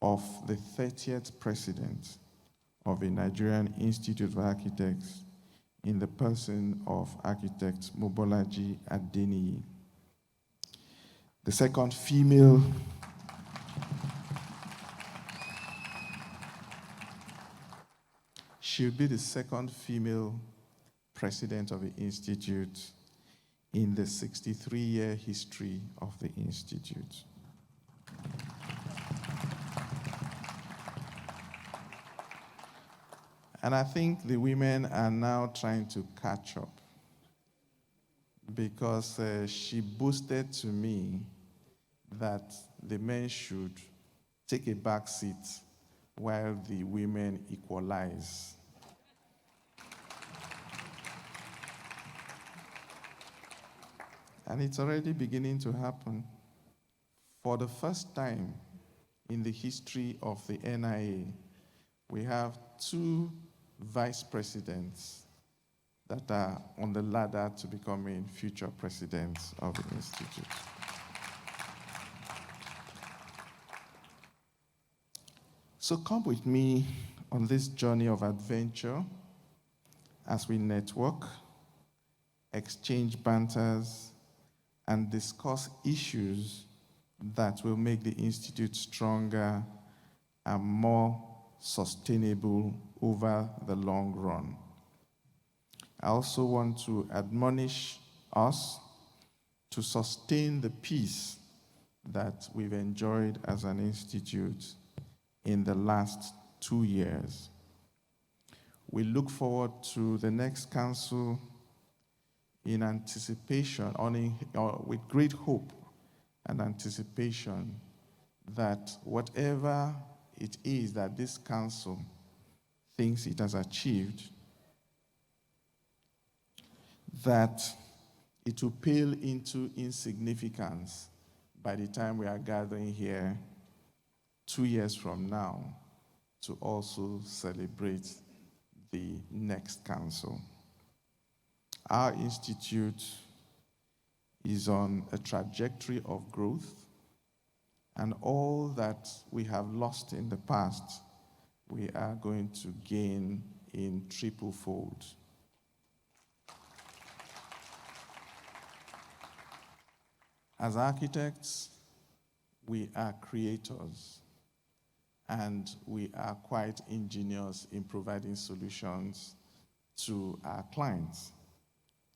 of the 30th president of the Nigerian Institute of Architects in the person of architect Mobolaji Adeniyi. The second female she'll be the second female president of the Institute in the 63-year history of the Institute. And I think the women are now trying to catch up because she boasted to me that the men should take a back seat while the women equalize. And it's already beginning to happen. For the first time in the history of the NIA, we have two vice presidents that are on the ladder to becoming future presidents of the Institute. So come with me on this journey of adventure as we network, exchange banters, and discuss issues that will make the Institute stronger and more sustainable over the long run. I also want to admonish us to sustain the peace that we've enjoyed as an institute in the last 2 years. We look forward to the next council in anticipation, with great hope and anticipation that whatever it is that this council thinks it has achieved, that it will pale into insignificance by the time we are gathering here 2 years from now to also celebrate the next council. Our institute is on a trajectory of growth, and all that we have lost in the past, we are going to gain in triple fold. As architects, we are creators, and we are quite ingenious in providing solutions to our clients.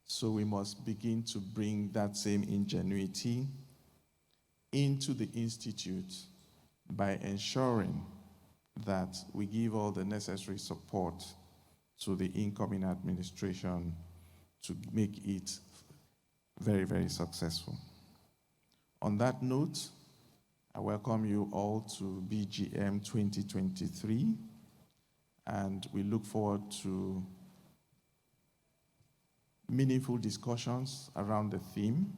So we must begin to bring that same ingenuity into the Institute by ensuring that we give all the necessary support to the incoming administration to make it very, very successful. On that note, I welcome you all to BGM 2023, and we look forward to meaningful discussions around the theme.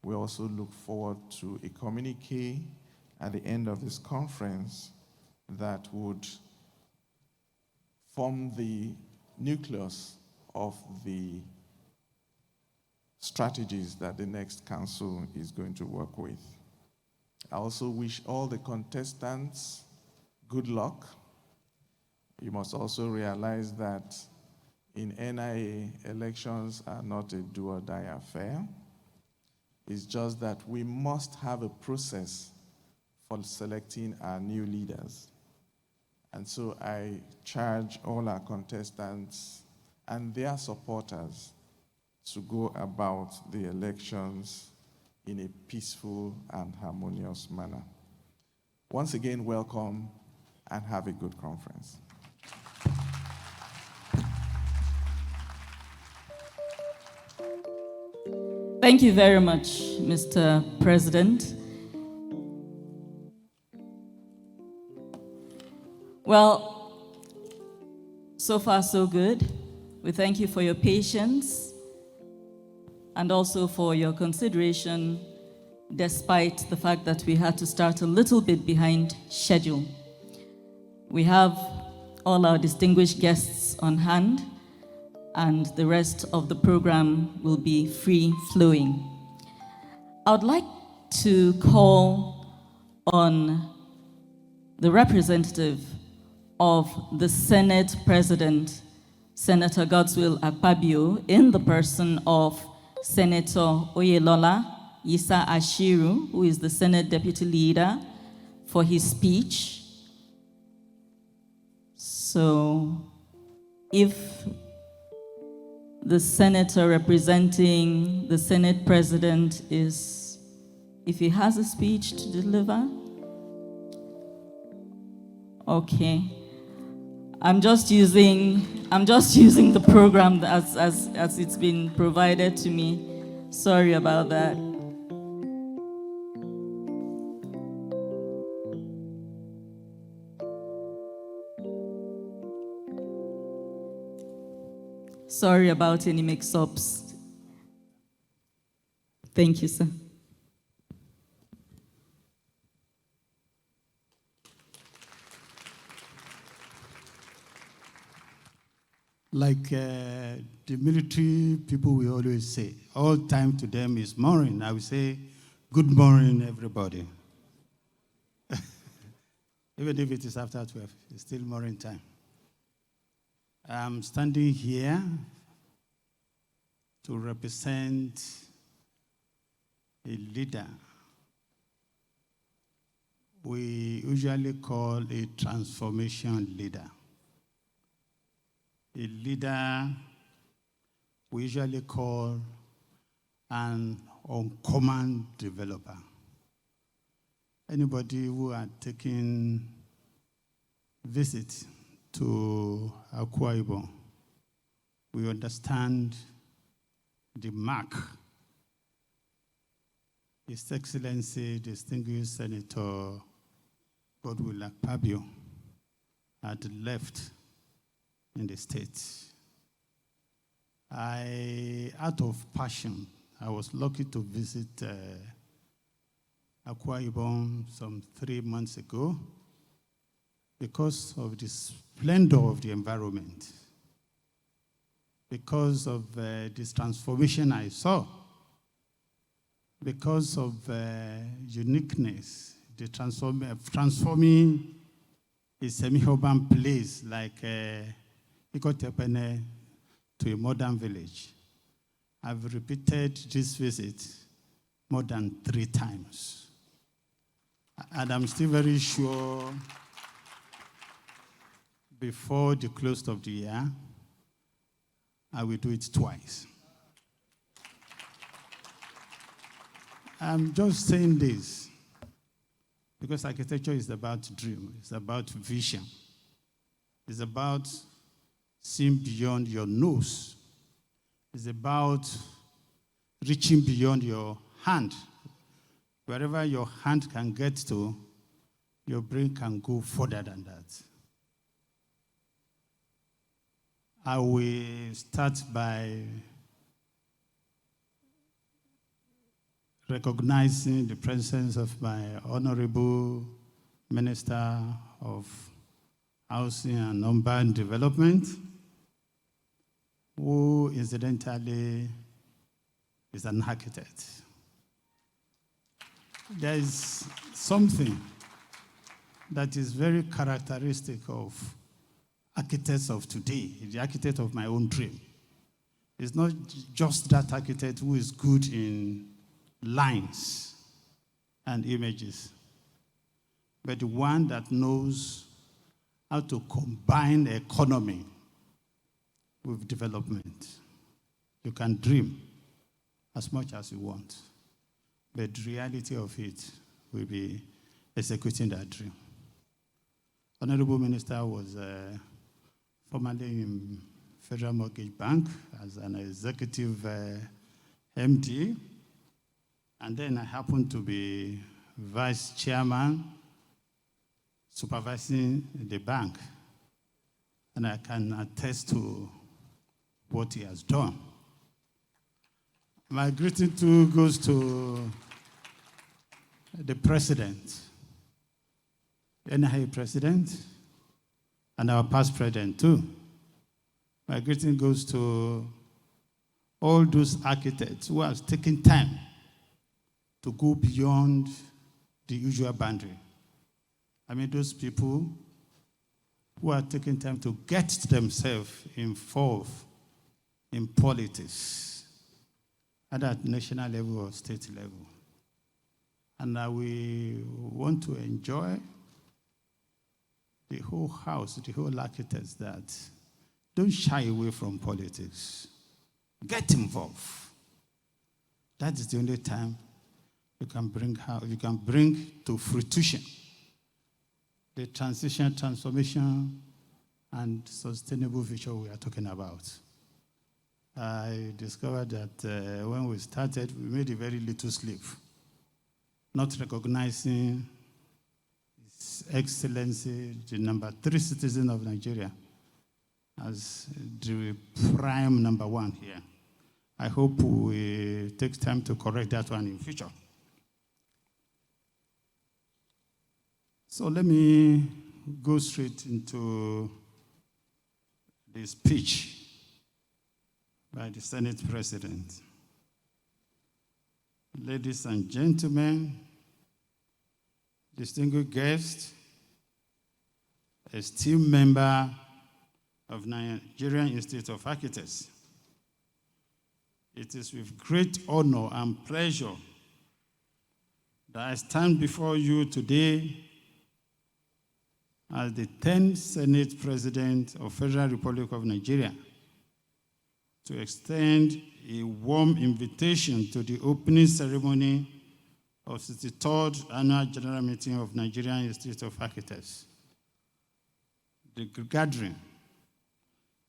We also look forward to a communique at the end of this conference that would form the nucleus of the strategies that the next council is going to work with. I also wish all the contestants good luck. You must also realize that in NIA, elections are not a do-or-die affair. It's just that we must have a process for selecting our new leaders. And so I charge all our contestants and their supporters to go about the elections in a peaceful and harmonious manner. Once again, welcome and have a good conference. Thank you very much, Mr. President. Well, so far so good. We thank you for your patience and also for your consideration, despite the fact that we had to start a little bit behind schedule. We have all our distinguished guests on hand, and the rest of the program will be free-flowing. I would like to call on the representative of the Senate President, Senator Godswill Akpabio, in the person of Senator Oyelola Yisa Ashiru, who is the Senate Deputy Leader, for his speech. So, if the senator representing the Senate President if he has a speech to deliver. Okay. I'm just using the program as it's been provided to me. Sorry about that. Sorry about any mix-ups. Thank you, sir. Like the military people will always say, all time to them is morning. I will say, good morning, everybody. Even if it is after 12, it's still morning time. I'm standing here to represent a leader we usually call a transformation leader. A leader we usually call an uncommon developer. Anybody who are taking visit to Akwa Ibom, we understand the mark His Excellency, Distinguished Senator Godswill Akpabio had left in the state. Out of passion, I was lucky to visit Akwa Ibom some 3 months ago because of the splendor of the environment, because of this transformation I saw, because of uniqueness, the transforming a semi-urban place like Ikotepene to a modern village. I've repeated this visit more than 3 times. And I'm still very sure before the close of the year, I will do it twice. I'm just saying this because architecture is about dream, it's about vision, it's about seeing beyond your nose, it's about reaching beyond your hand. Wherever your hand can get to, your brain can go further than that. I will start by recognizing the presence of my Honorable Minister of Housing and Urban Development, who incidentally is an architect. There is something that is very characteristic of architects of today, the architect of my own dream. It's not just that architect who is good in lines and images, but the one that knows how to combine economy with development. You can dream as much as you want, but the reality of it will be executing that dream. Honorable Minister was formerly in Federal Mortgage Bank as an executive MD, and then I happened to be vice chairman supervising the bank, and I can attest to what he has done. My greeting too goes to the president, NIA president, and our past president too. My greeting goes to all those architects who have taken time to go beyond the usual boundary. I mean, those people who are taking time to get themselves involved in politics, either at national level or state level. And we want to enjoy the whole house, the whole architects that don't shy away from politics. Get involved. That is the only time you can bring to fruition the transition, transformation, and sustainable future we are talking about. I discovered that when we started, we made a very little slip, not recognizing His Excellency, the number 3 citizen of Nigeria, as the prime number 1 here. I hope we take time to correct that one in future. So let me go straight into the speech by the Senate President. Ladies and gentlemen, distinguished guests, esteemed member of Nigerian Institute of Architects, it is with great honor and pleasure that I stand before you today as the 10th Senate President of Federal Republic of Nigeria to extend a warm invitation to the opening ceremony of the 63rd Annual General Meeting of Nigerian Institute of Architects. The gathering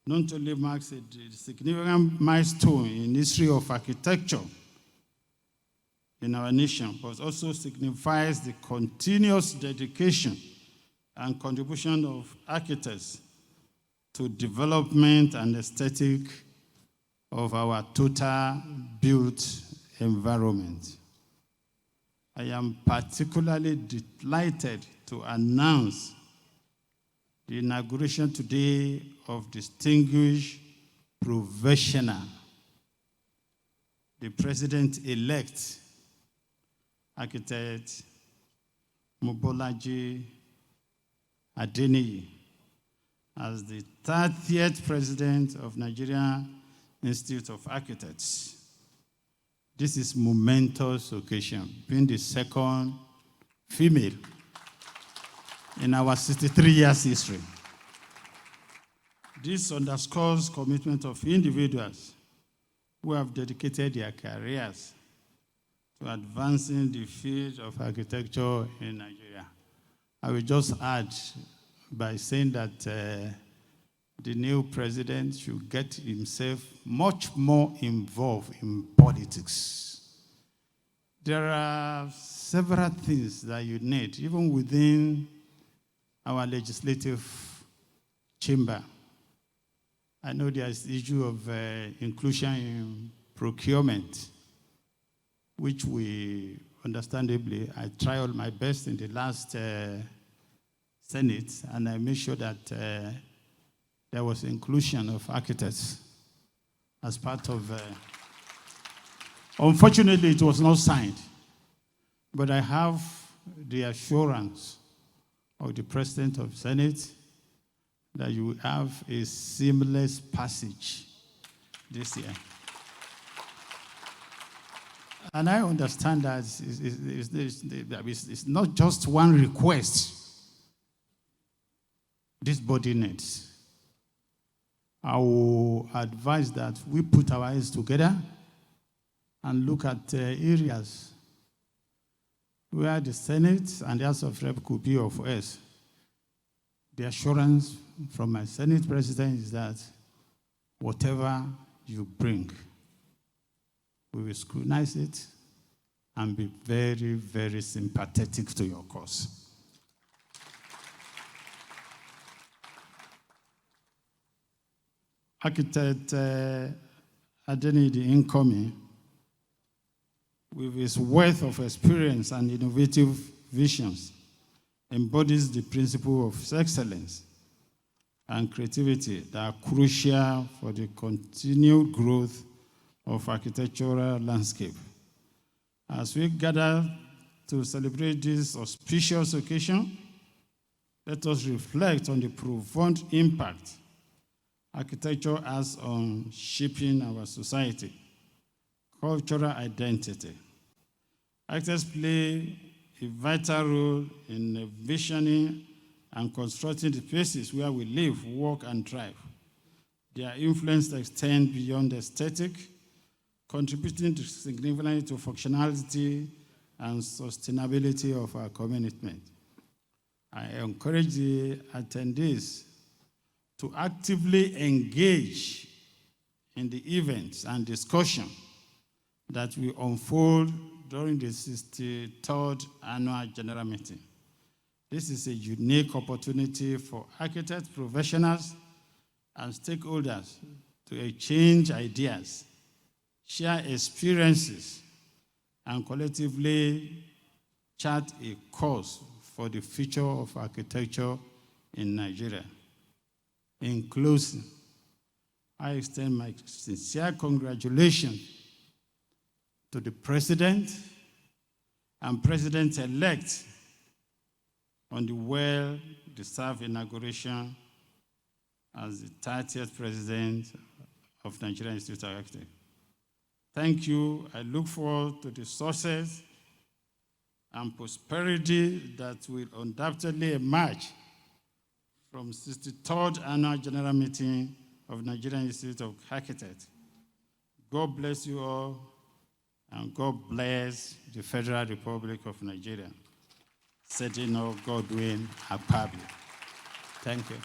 not only marks a significant milestone in the history of architecture in our nation, but also signifies the continuous dedication and contribution of architects to development and aesthetic of our total built environment. I am particularly delighted to announce the inauguration today of distinguished professional, the President-elect, Architect Mobolaji Adeniyi, as the 30th President of Nigeria Institute of Architects. This is a momentous occasion, being the second female in our 63 years history. This underscores commitment of individuals who have dedicated their careers to advancing the field of architecture in Nigeria. I will just add by saying that the new president should get himself much more involved in politics. There are several things that you need, even within our legislative chamber. I know there's the issue of inclusion in procurement, which we, understandably, I tried all my best in the last Senate, and I made sure that there was inclusion of architects as part of... Unfortunately, it was not signed, but I have the assurance of the President of the Senate that you will have a seamless passage this year. And I understand that it's not just one request this body needs. I will advise that we put our eyes together and look at areas where the Senate and the House of Rep could be of us. The assurance from my Senate President is that whatever you bring, we will scrutinize it and be very, very sympathetic to your cause. Architect Adeniyi, the incoming, with his wealth of experience and innovative visions, embodies the principle of excellence and creativity that are crucial for the continued growth of architectural landscape. As we gather to celebrate this auspicious occasion, let us reflect on the profound impact architecture has on shaping our society, cultural identity. Architects play a vital role in envisioning and constructing the places where we live, work, and thrive. Their influence extends beyond aesthetic, contributing significantly to functionality and sustainability of our commitment. I encourage the attendees to actively engage in the events and discussion that will unfold during the 63rd Annual General Meeting. This is a unique opportunity for architects, professionals, and stakeholders to exchange ideas, share experiences, and collectively chart a course for the future of architecture in Nigeria. In closing, I extend my sincere congratulations to the President and President-elect on the well-deserved inauguration as the 30th President of Nigerian Institute of Architects. Thank you. I look forward to the success and prosperity that will undoubtedly emerge from 63rd Annual General Meeting of Nigerian Institute of Architects. God bless you all, and God bless the Federal Republic of Nigeria. Setting up Godwin Akpabio. Thank you.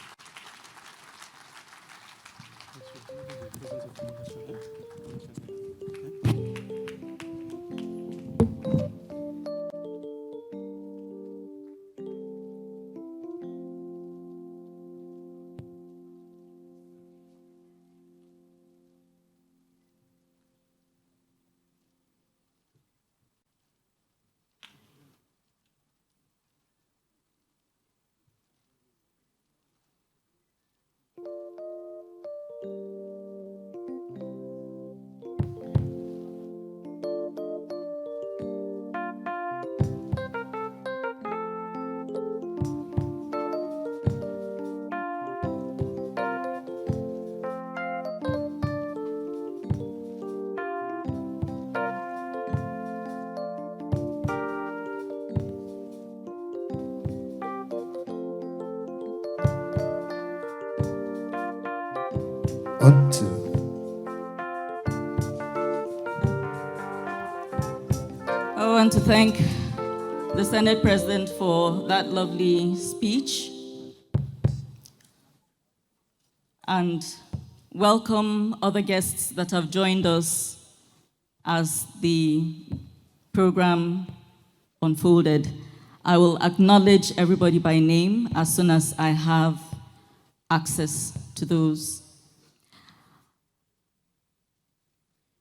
I want to thank the Senate President for that lovely speech and welcome other guests that have joined us as the program unfolded. I will acknowledge everybody by name as soon as I have access to those.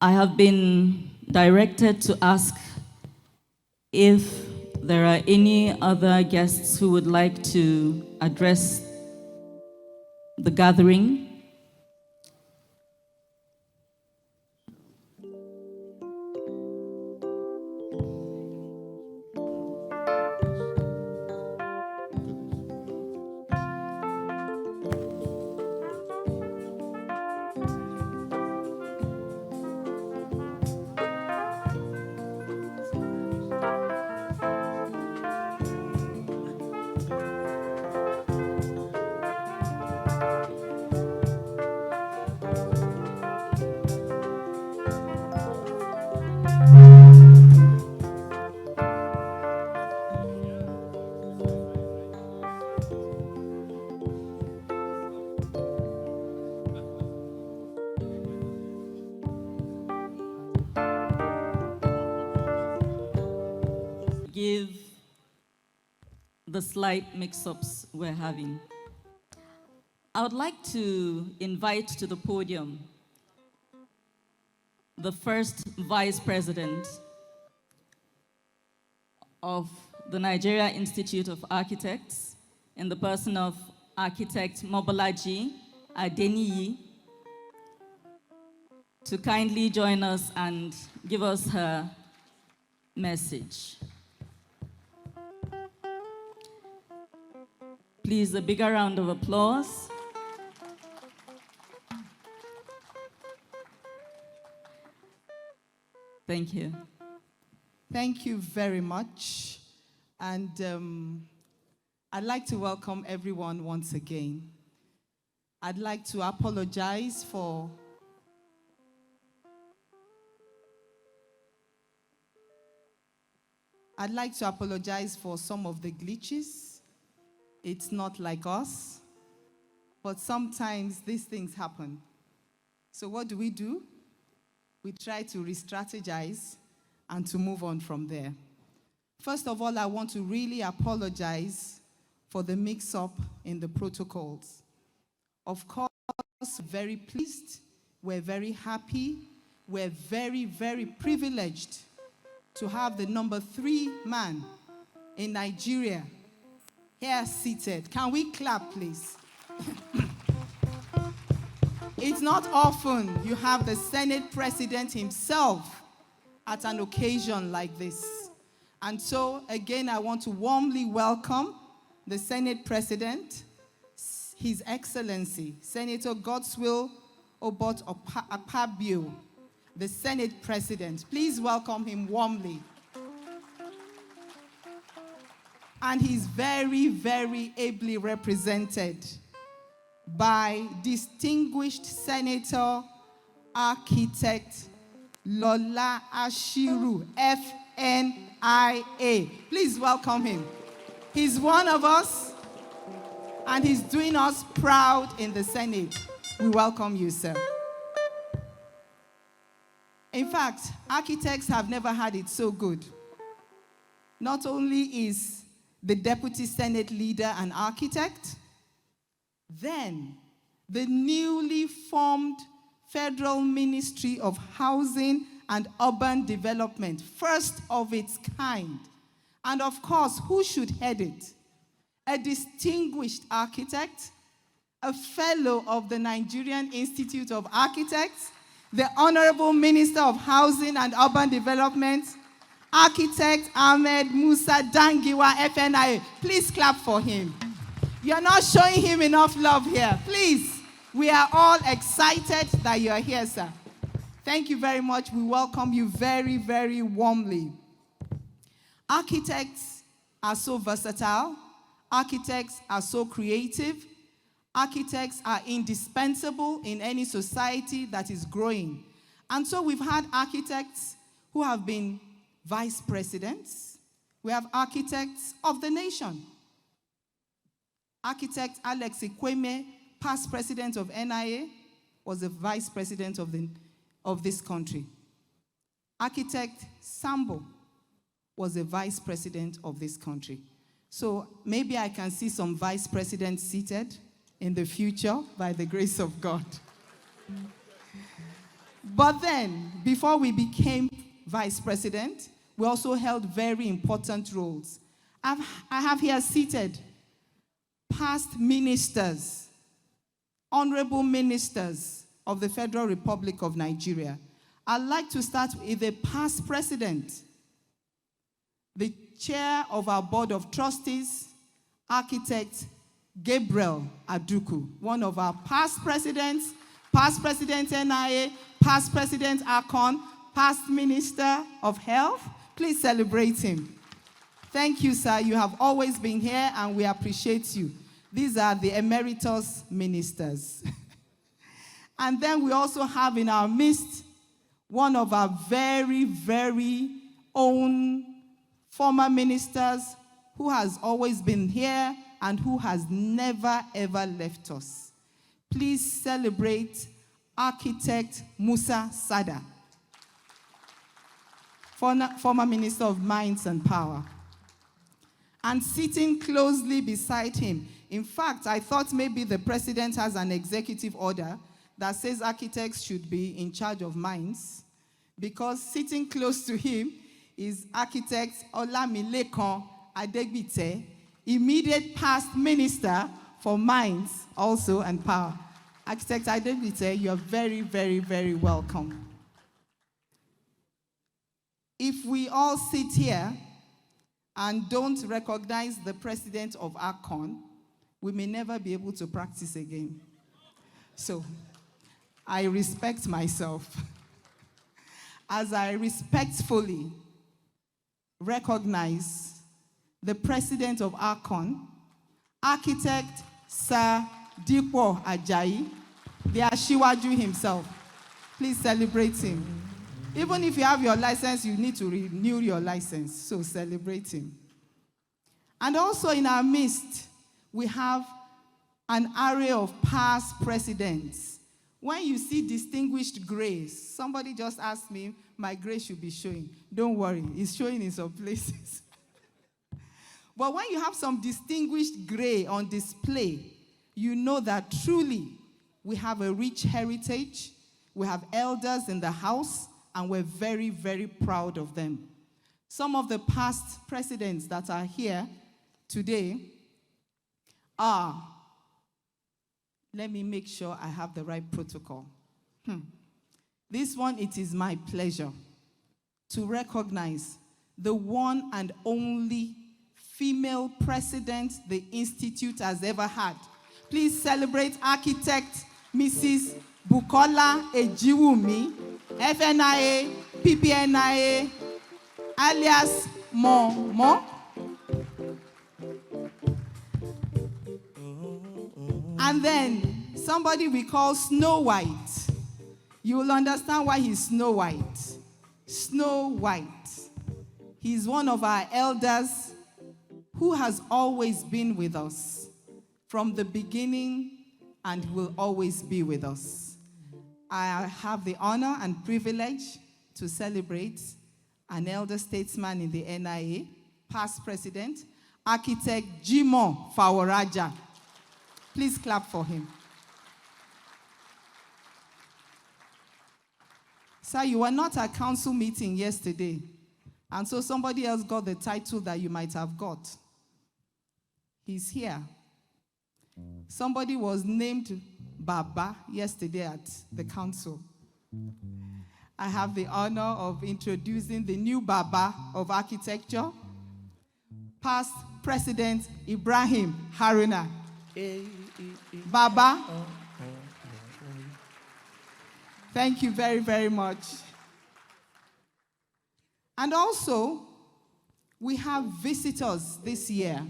I have been directed to ask if there are any other guests who would like to address the gathering. Give the slight mix-ups we're having. I would like to invite to the podium the first Vice President of the Nigeria Institute of Architects in the person of Architect Mobolaji Adeniyi to kindly join us and give us her message. please, a bigger round of applause. Thank you. Thank you very much. And I'd like to welcome everyone once again. I'd like to apologize for some of the glitches. It's not like us, but sometimes these things happen. So what do? We try to re-strategize and to move on from there. First of all, I want to really apologize for the mix-up in the protocols. Of course, very pleased, we're very happy, we're very, very privileged to have the number 3 man in Nigeria here seated. Can we clap, please? It's not often you have the Senate President himself at an occasion like this. And so, again, I want to warmly welcome the Senate President, His Excellency, Senator Godswill Obot Akpabio, the Senate President. Please welcome him warmly. And he's very, very ably represented by distinguished Senator Architect Lola Ashiru, FNIA. Please welcome him. He's one of us, and he's doing us proud in the Senate. We welcome you, sir. In fact, architects have never had it so good. Not only is the Deputy Senate Leader an architect, then the newly formed Federal Ministry of Housing and Urban Development, first of its kind. And of course, who should head it? A distinguished architect, a fellow of the Nigerian Institute of Architects, the Honorable Minister of Housing and Urban Development, Architect Ahmed Musa Dangiwa, FNIA. Please clap for him. You're not showing him enough love here. Please, we are all excited that you're here, sir. Thank you very much. We welcome you very, very warmly. Architects are so versatile. Architects are so creative. Architects are indispensable in any society that is growing. And so we've had architects who have been vice presidents. We have architects of the nation. Architect Alex Ikweme, past president of NIA, was the vice president of this country. Architect Sambo was the vice president of this country. So maybe I can see some vice presidents seated in the future by the grace of God. But then, before we became vice president, we also held very important roles. I have here seated past ministers, honorable ministers of the Federal Republic of Nigeria. I'd like to start with the past president, the chair of our board of trustees, Architect Gabriel Aduku, one of our past president NIA, past president Akon, past minister of health. Please celebrate him. Thank you, sir. You have always been here, and we appreciate you. These are the emeritus ministers. And then we also have in our midst one of our very, very own former ministers who has always been here and who has never, ever left us. Please celebrate Architect Musa Sada, former Minister of Mines and Power. And sitting closely beside him, in fact, I thought maybe the president has an executive order that says architects should be in charge of mines, because sitting close to him is architect Olamilekan Adegbite, immediate past minister for mines also and power. Architect Adegbite, you're very, very, very welcome. If we all sit here and don't recognize the president of ACON, we may never be able to practice again. So, I respect myself as I respectfully recognize the president of ARCON, Architect Sir Dipo Ajayi, the Ashiwaju himself. Please celebrate him. Even if you have your license, you need to renew your license, so celebrate him. And also in our midst, we have an array of past presidents. When you see distinguished grace, somebody just asked me, my grace should be showing. Don't worry, it's showing in some places. But when you have some distinguished gray on display, you know that truly we have a rich heritage, we have elders in the house, and we're very, very proud of them. Some of the past presidents that are here today are, let me make sure I have the right protocol. This one, it is my pleasure to recognize the one and only female president the Institute has ever had. Please celebrate architect Mrs. Bukola Ejiwumi, FNIA, PPNIA, alias Momo. And then somebody we call Snow White. You will understand why he's Snow White. Snow White. He's one of our elders who has always been with us from the beginning and will always be with us. I have the honor and privilege to celebrate an elder statesman in the NIA, past president, Architect Jimoh Faworaja. Please clap for him. Sir, you were not at council meeting yesterday, and so somebody else got the title that you might have got. He's here. Somebody was named Baba yesterday at the council. I have the honor of introducing the new Baba of architecture, past President Ibrahim Haruna. Baba, thank you very, very much. And also, we have visitors this year,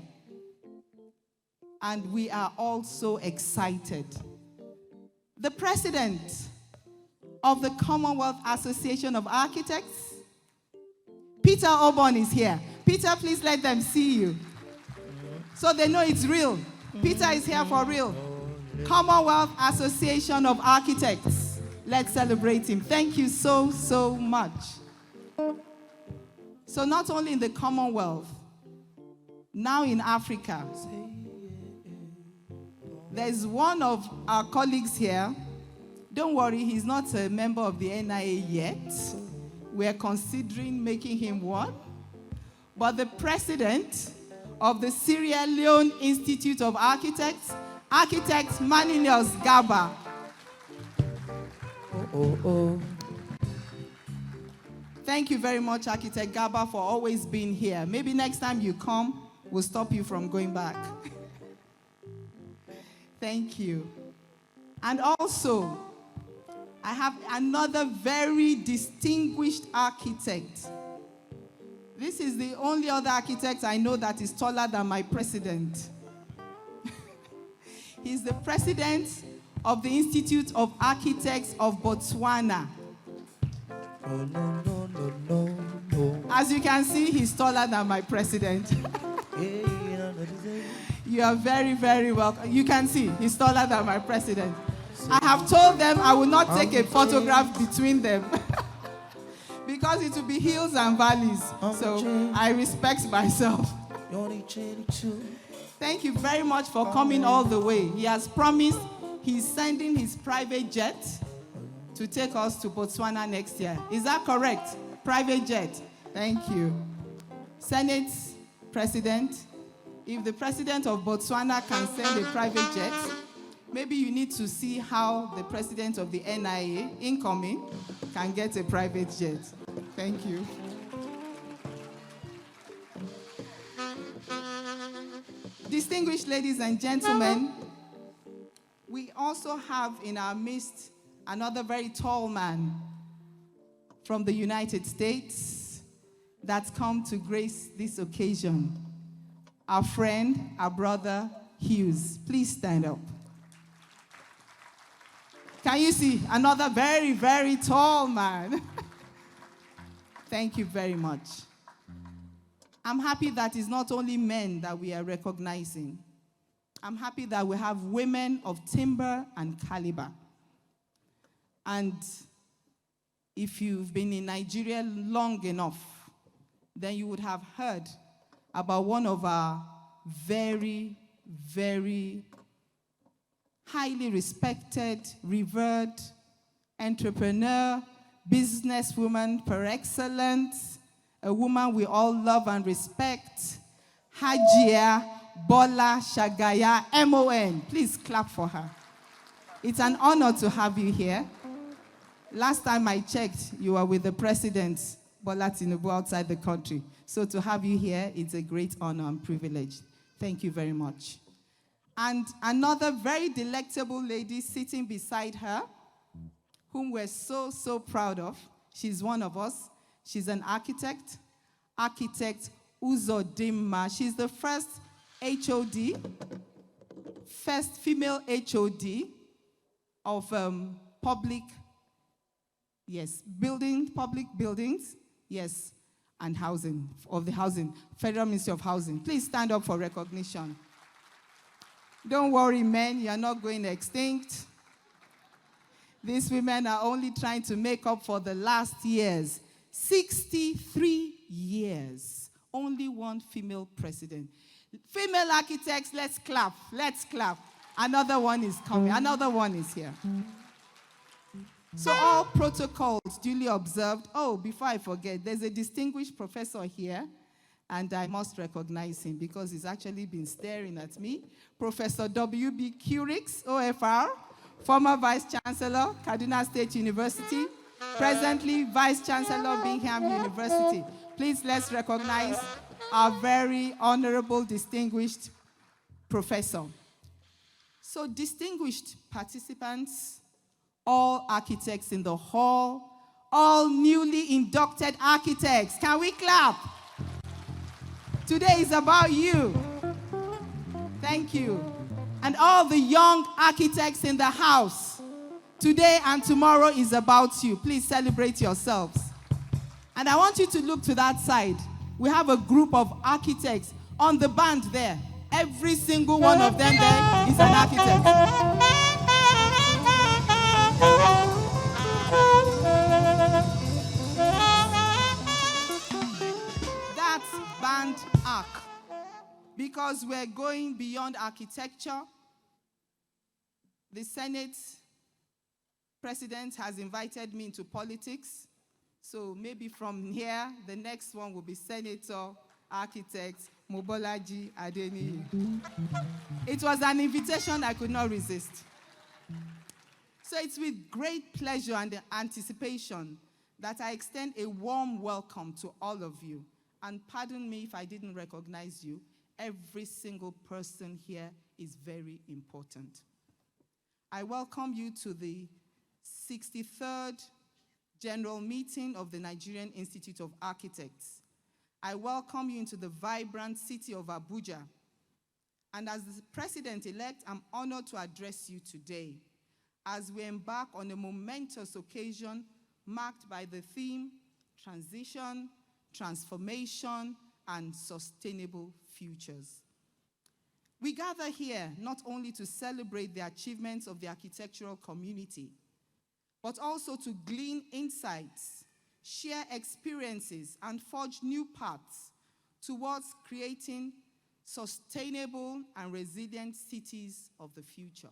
and we are all so excited. The president of the Commonwealth Association of Architects, Peter Obon, is here. Peter, please let them see you so they know it's real. Peter is here for real. Commonwealth Association of Architects. Let's celebrate him. Thank you so, so much. So not only in the Commonwealth, now in Africa, there's one of our colleagues here. Don't worry, he's not a member of the NIA yet. We're considering making him one. But the president of the Sierra Leone Institute of Architects, Architect Manilius Gaba. Thank you very much, Architect Gaba, for always being here. Maybe next time you come, we'll stop you from going back. Thank you. And also, I have another very distinguished architect. This is the only other architect I know that is taller than my president. He's the president of the Institute of Architects of Botswana. As you can see, he's taller than my president. You are very, very welcome. You can see, he's taller than my president. I have told them I will not take a photograph between them because it will be hills and valleys. So I respect myself. Thank you very much for coming all the way. He has promised he's sending his private jet to take us to Botswana next year. Is that correct? Private jet. Thank you. Senate President, if the president of Botswana can send a private jet, maybe you need to see how the president of the NIA, incoming, can get a private jet. Thank you. Distinguished ladies and gentlemen, we also have in our midst another very tall man from the United States that's come to grace this occasion. Our friend, our brother, Hughes. Please stand up. Can you see another very, very tall man? Thank you very much. I'm happy that it's not only men that we are recognizing. I'm happy that we have women of timber and caliber. And if you've been in Nigeria long enough, then you would have heard about one of our very, very highly respected, revered entrepreneur, businesswoman par excellence, a woman we all love and respect, Hajia Bola Shagaya, MON. Please clap for her. It's an honor to have you here. Last time I checked, you were with the president, Bola Tinubu, outside the country. So to have you here, it's a great honor and privilege. Thank you very much. And another very delectable lady sitting beside her, whom we're so, so proud of. She's one of us. She's an architect, Architect Uzodimma. She's the first HOD, first female HOD of public buildings, yes, and housing, of the housing, Federal Ministry of Housing. Please stand up for recognition. Don't worry, men, you're not going extinct. These women are only trying to make up for the last years. 63 years, only one female president. Female architects, let's clap, let's clap. Another one is coming, another one is here. So all protocols duly observed. Oh, before I forget, there's a distinguished professor here, and I must recognize him because he's actually been staring at me. Professor W.B. Curix, OFR, former Vice Chancellor, Kaduna State University, presently Vice Chancellor, Bingham University. Please, let's recognize our very honorable, distinguished professor. So, distinguished participants, all architects in the hall, all newly inducted architects. Can we clap? Today is about you. Thank you. And all the young architects in the house. Today and tomorrow is about you. Please celebrate yourselves. And I want you to look to that side. We have a group of architects on the band there. Every single one of them there is an architect. That's band arc. Because we're going beyond architecture. The Senate president has invited me into politics. So maybe from here, the next one will be Senator, Architect, Mobolaji Adeniyi. It was an invitation I could not resist. So it's with great pleasure and anticipation that I extend a warm welcome to all of you. And pardon me if I didn't recognize you. Every single person here is very important. I welcome you to the 63rd General Meeting of the Nigerian Institute of Architects. I welcome you into the vibrant city of Abuja. And as the President-elect, I'm honored to address you today as we embark on a momentous occasion marked by the theme, transition, transformation, and sustainable futures. We gather here not only to celebrate the achievements of the architectural community, but also to glean insights, share experiences, and forge new paths towards creating sustainable and resilient cities of the future.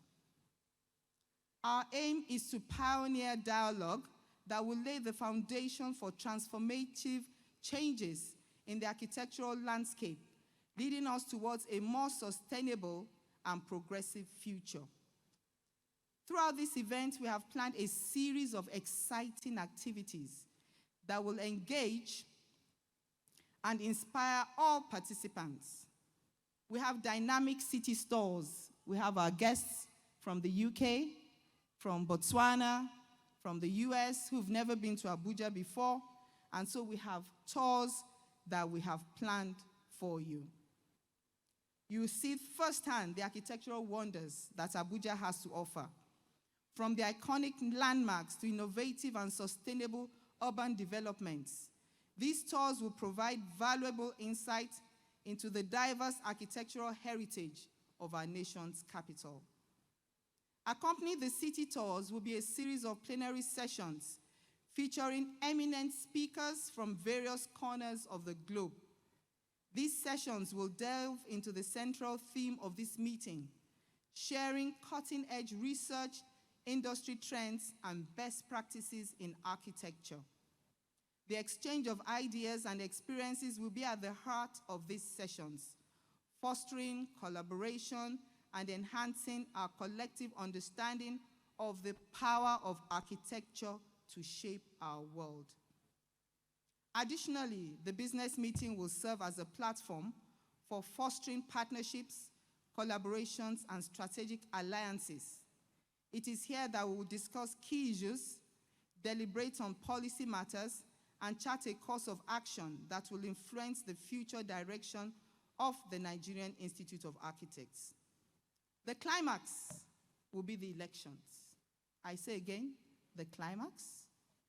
Our aim is to pioneer dialogue that will lay the foundation for transformative changes in the architectural landscape, leading us towards a more sustainable and progressive future. Throughout this event, we have planned a series of exciting activities that will engage and inspire all participants. We have dynamic city stores. We have our guests from the UK, from Botswana, from the US, who've never been to Abuja before. And so we have tours that we have planned for you. You see firsthand the architectural wonders that Abuja has to offer, from the iconic landmarks to innovative and sustainable urban developments. These tours will provide valuable insight into the diverse architectural heritage of our nation's capital. Accompanying the city tours will be a series of plenary sessions featuring eminent speakers from various corners of the globe. These sessions will delve into the central theme of this meeting, sharing cutting-edge research, industry trends, and best practices in architecture. The exchange of ideas and experiences will be at the heart of these sessions, fostering collaboration and enhancing our collective understanding of the power of architecture to shape our world. Additionally, the business meeting will serve as a platform for fostering partnerships, collaborations, and strategic alliances. It is here that we will discuss key issues, deliberate on policy matters, and chart a course of action that will influence the future direction of the Nigerian Institute of Architects. The climax will be the elections. I say again, the climax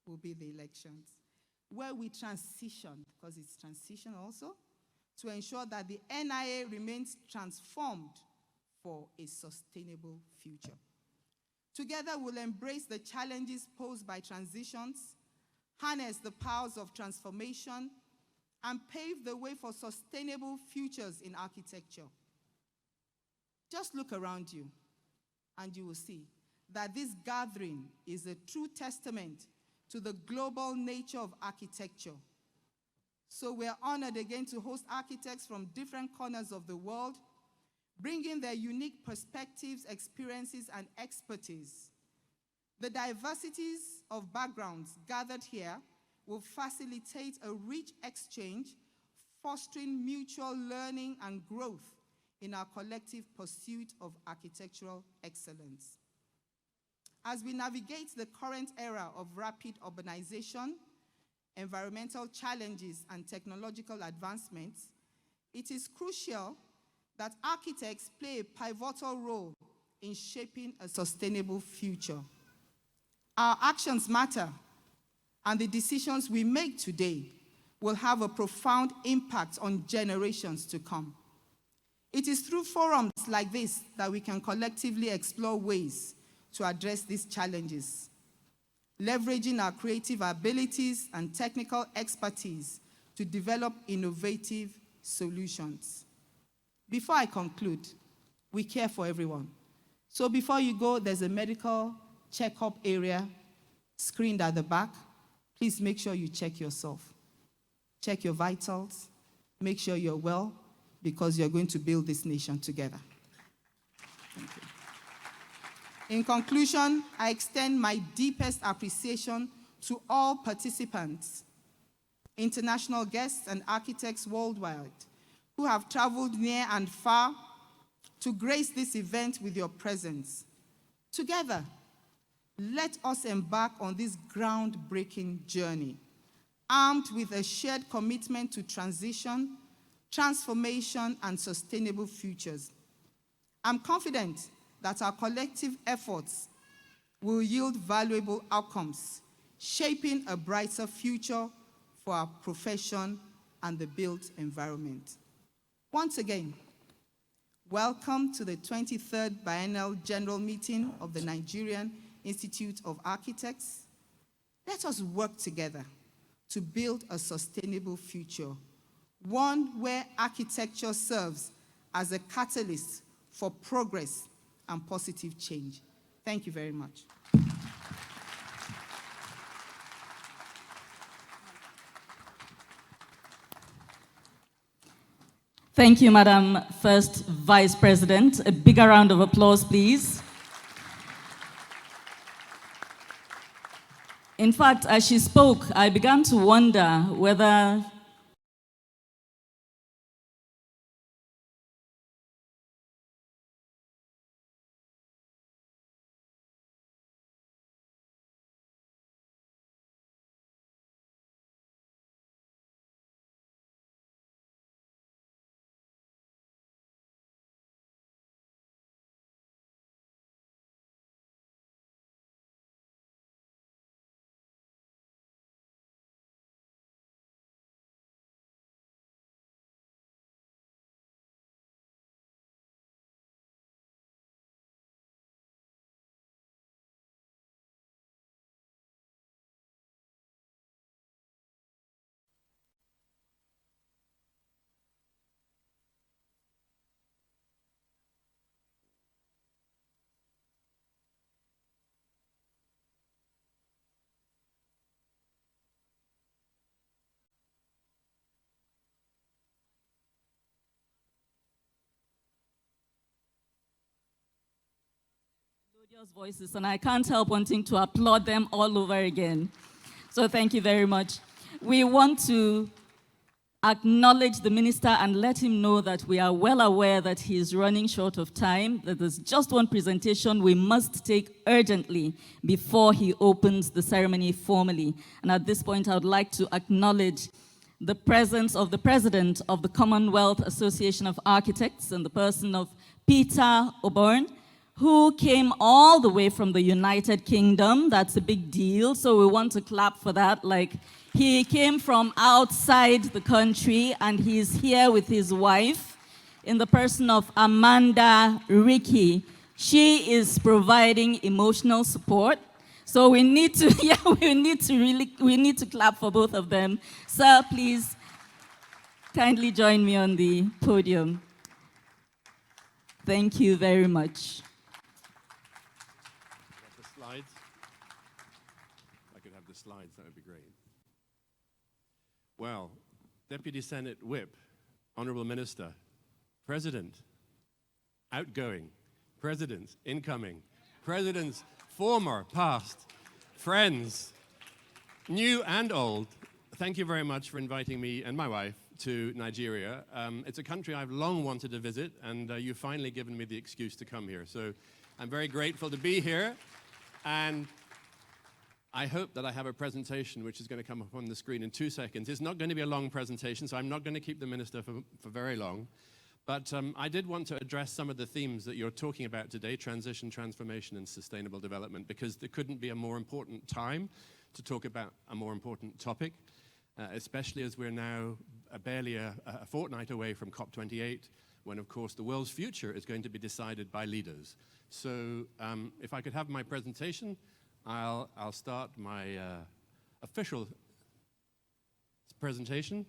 will be the elections, where we transition, because it's transition also, to ensure that the NIA remains transformed for a sustainable future. Together, we'll embrace the challenges posed by transitions, harness the powers of transformation, and pave the way for sustainable futures in architecture. Just look around you, and you will see that this gathering is a true testament to the global nature of architecture. So we're honored again to host architects from different corners of the world, bringing their unique perspectives, experiences, and expertise. The diversities of backgrounds gathered here will facilitate a rich exchange, fostering mutual learning and growth in our collective pursuit of architectural excellence. As we navigate the current era of rapid urbanization, environmental challenges, and technological advancements, it is crucial that architects play a pivotal role in shaping a sustainable future. Our actions matter, and the decisions we make today will have a profound impact on generations to come. It is through forums like this that we can collectively explore ways to address these challenges, leveraging our creative abilities and technical expertise to develop innovative solutions. Before I conclude, we care for everyone. So before you go, there's a medical checkup area screened at the back. Please make sure you check yourself. Check your vitals. Make sure you're well, because you're going to build this nation together. Thank you. In conclusion, I extend my deepest appreciation to all participants, international guests and architects worldwide who have traveled near and far to grace this event with your presence. Together, let us embark on this groundbreaking journey, armed with a shared commitment to transition, transformation, and sustainable futures. I'm confident that our collective efforts will yield valuable outcomes, shaping a brighter future for our profession and the built environment. Once again, welcome to the 23rd Biennial General Meeting of the Nigerian Institute of Architects. Let us work together to build a sustainable future, one where architecture serves as a catalyst for progress and positive change. Thank you very much. Thank you, Madam First Vice President. A bigger round of applause, please. In fact, as she spoke, I began to wonder whether Melodious voices, and I can't help wanting to applaud them all over again. So thank you very much. We want to acknowledge the minister and let him know that we are well aware that he is running short of time, that there's just one presentation we must take urgently before he opens the ceremony formally. And at this point, I would like to acknowledge the presence of the president of the Commonwealth Association of Architects in the person of Peter Oborn, who came all the way from the United Kingdom. That's a big deal, so we want to clap for that. Like, he came from outside the country, and he's here with his wife in the person of Amanda Ricky. She is providing emotional support. So we need to, we need to clap for both of them. Sir, please kindly join me on the podium. Thank you very much. The slides. If I could have the slides, that would be great. Well, Deputy Senate Whip, Honorable Minister, President, outgoing, Presidents, incoming, Presidents, former, past, friends, new and old, thank you very much for inviting me and my wife to Nigeria. It's a country I've long wanted to visit, and you've finally given me the excuse to come here. So I'm very grateful to be here, and I hope that I have a presentation which is going to come up on the screen in 2 seconds. It's not going to be a long presentation, so I'm not going to keep the minister for very long. But I did want to address some of the themes that you're talking about today, transition, transformation, and sustainable development, because there couldn't be a more important time to talk about a more important topic, especially as we're now barely a fortnight away from COP28, when, of course, the world's future is going to be decided by leaders. So if I could have my presentation, I'll start my official presentation.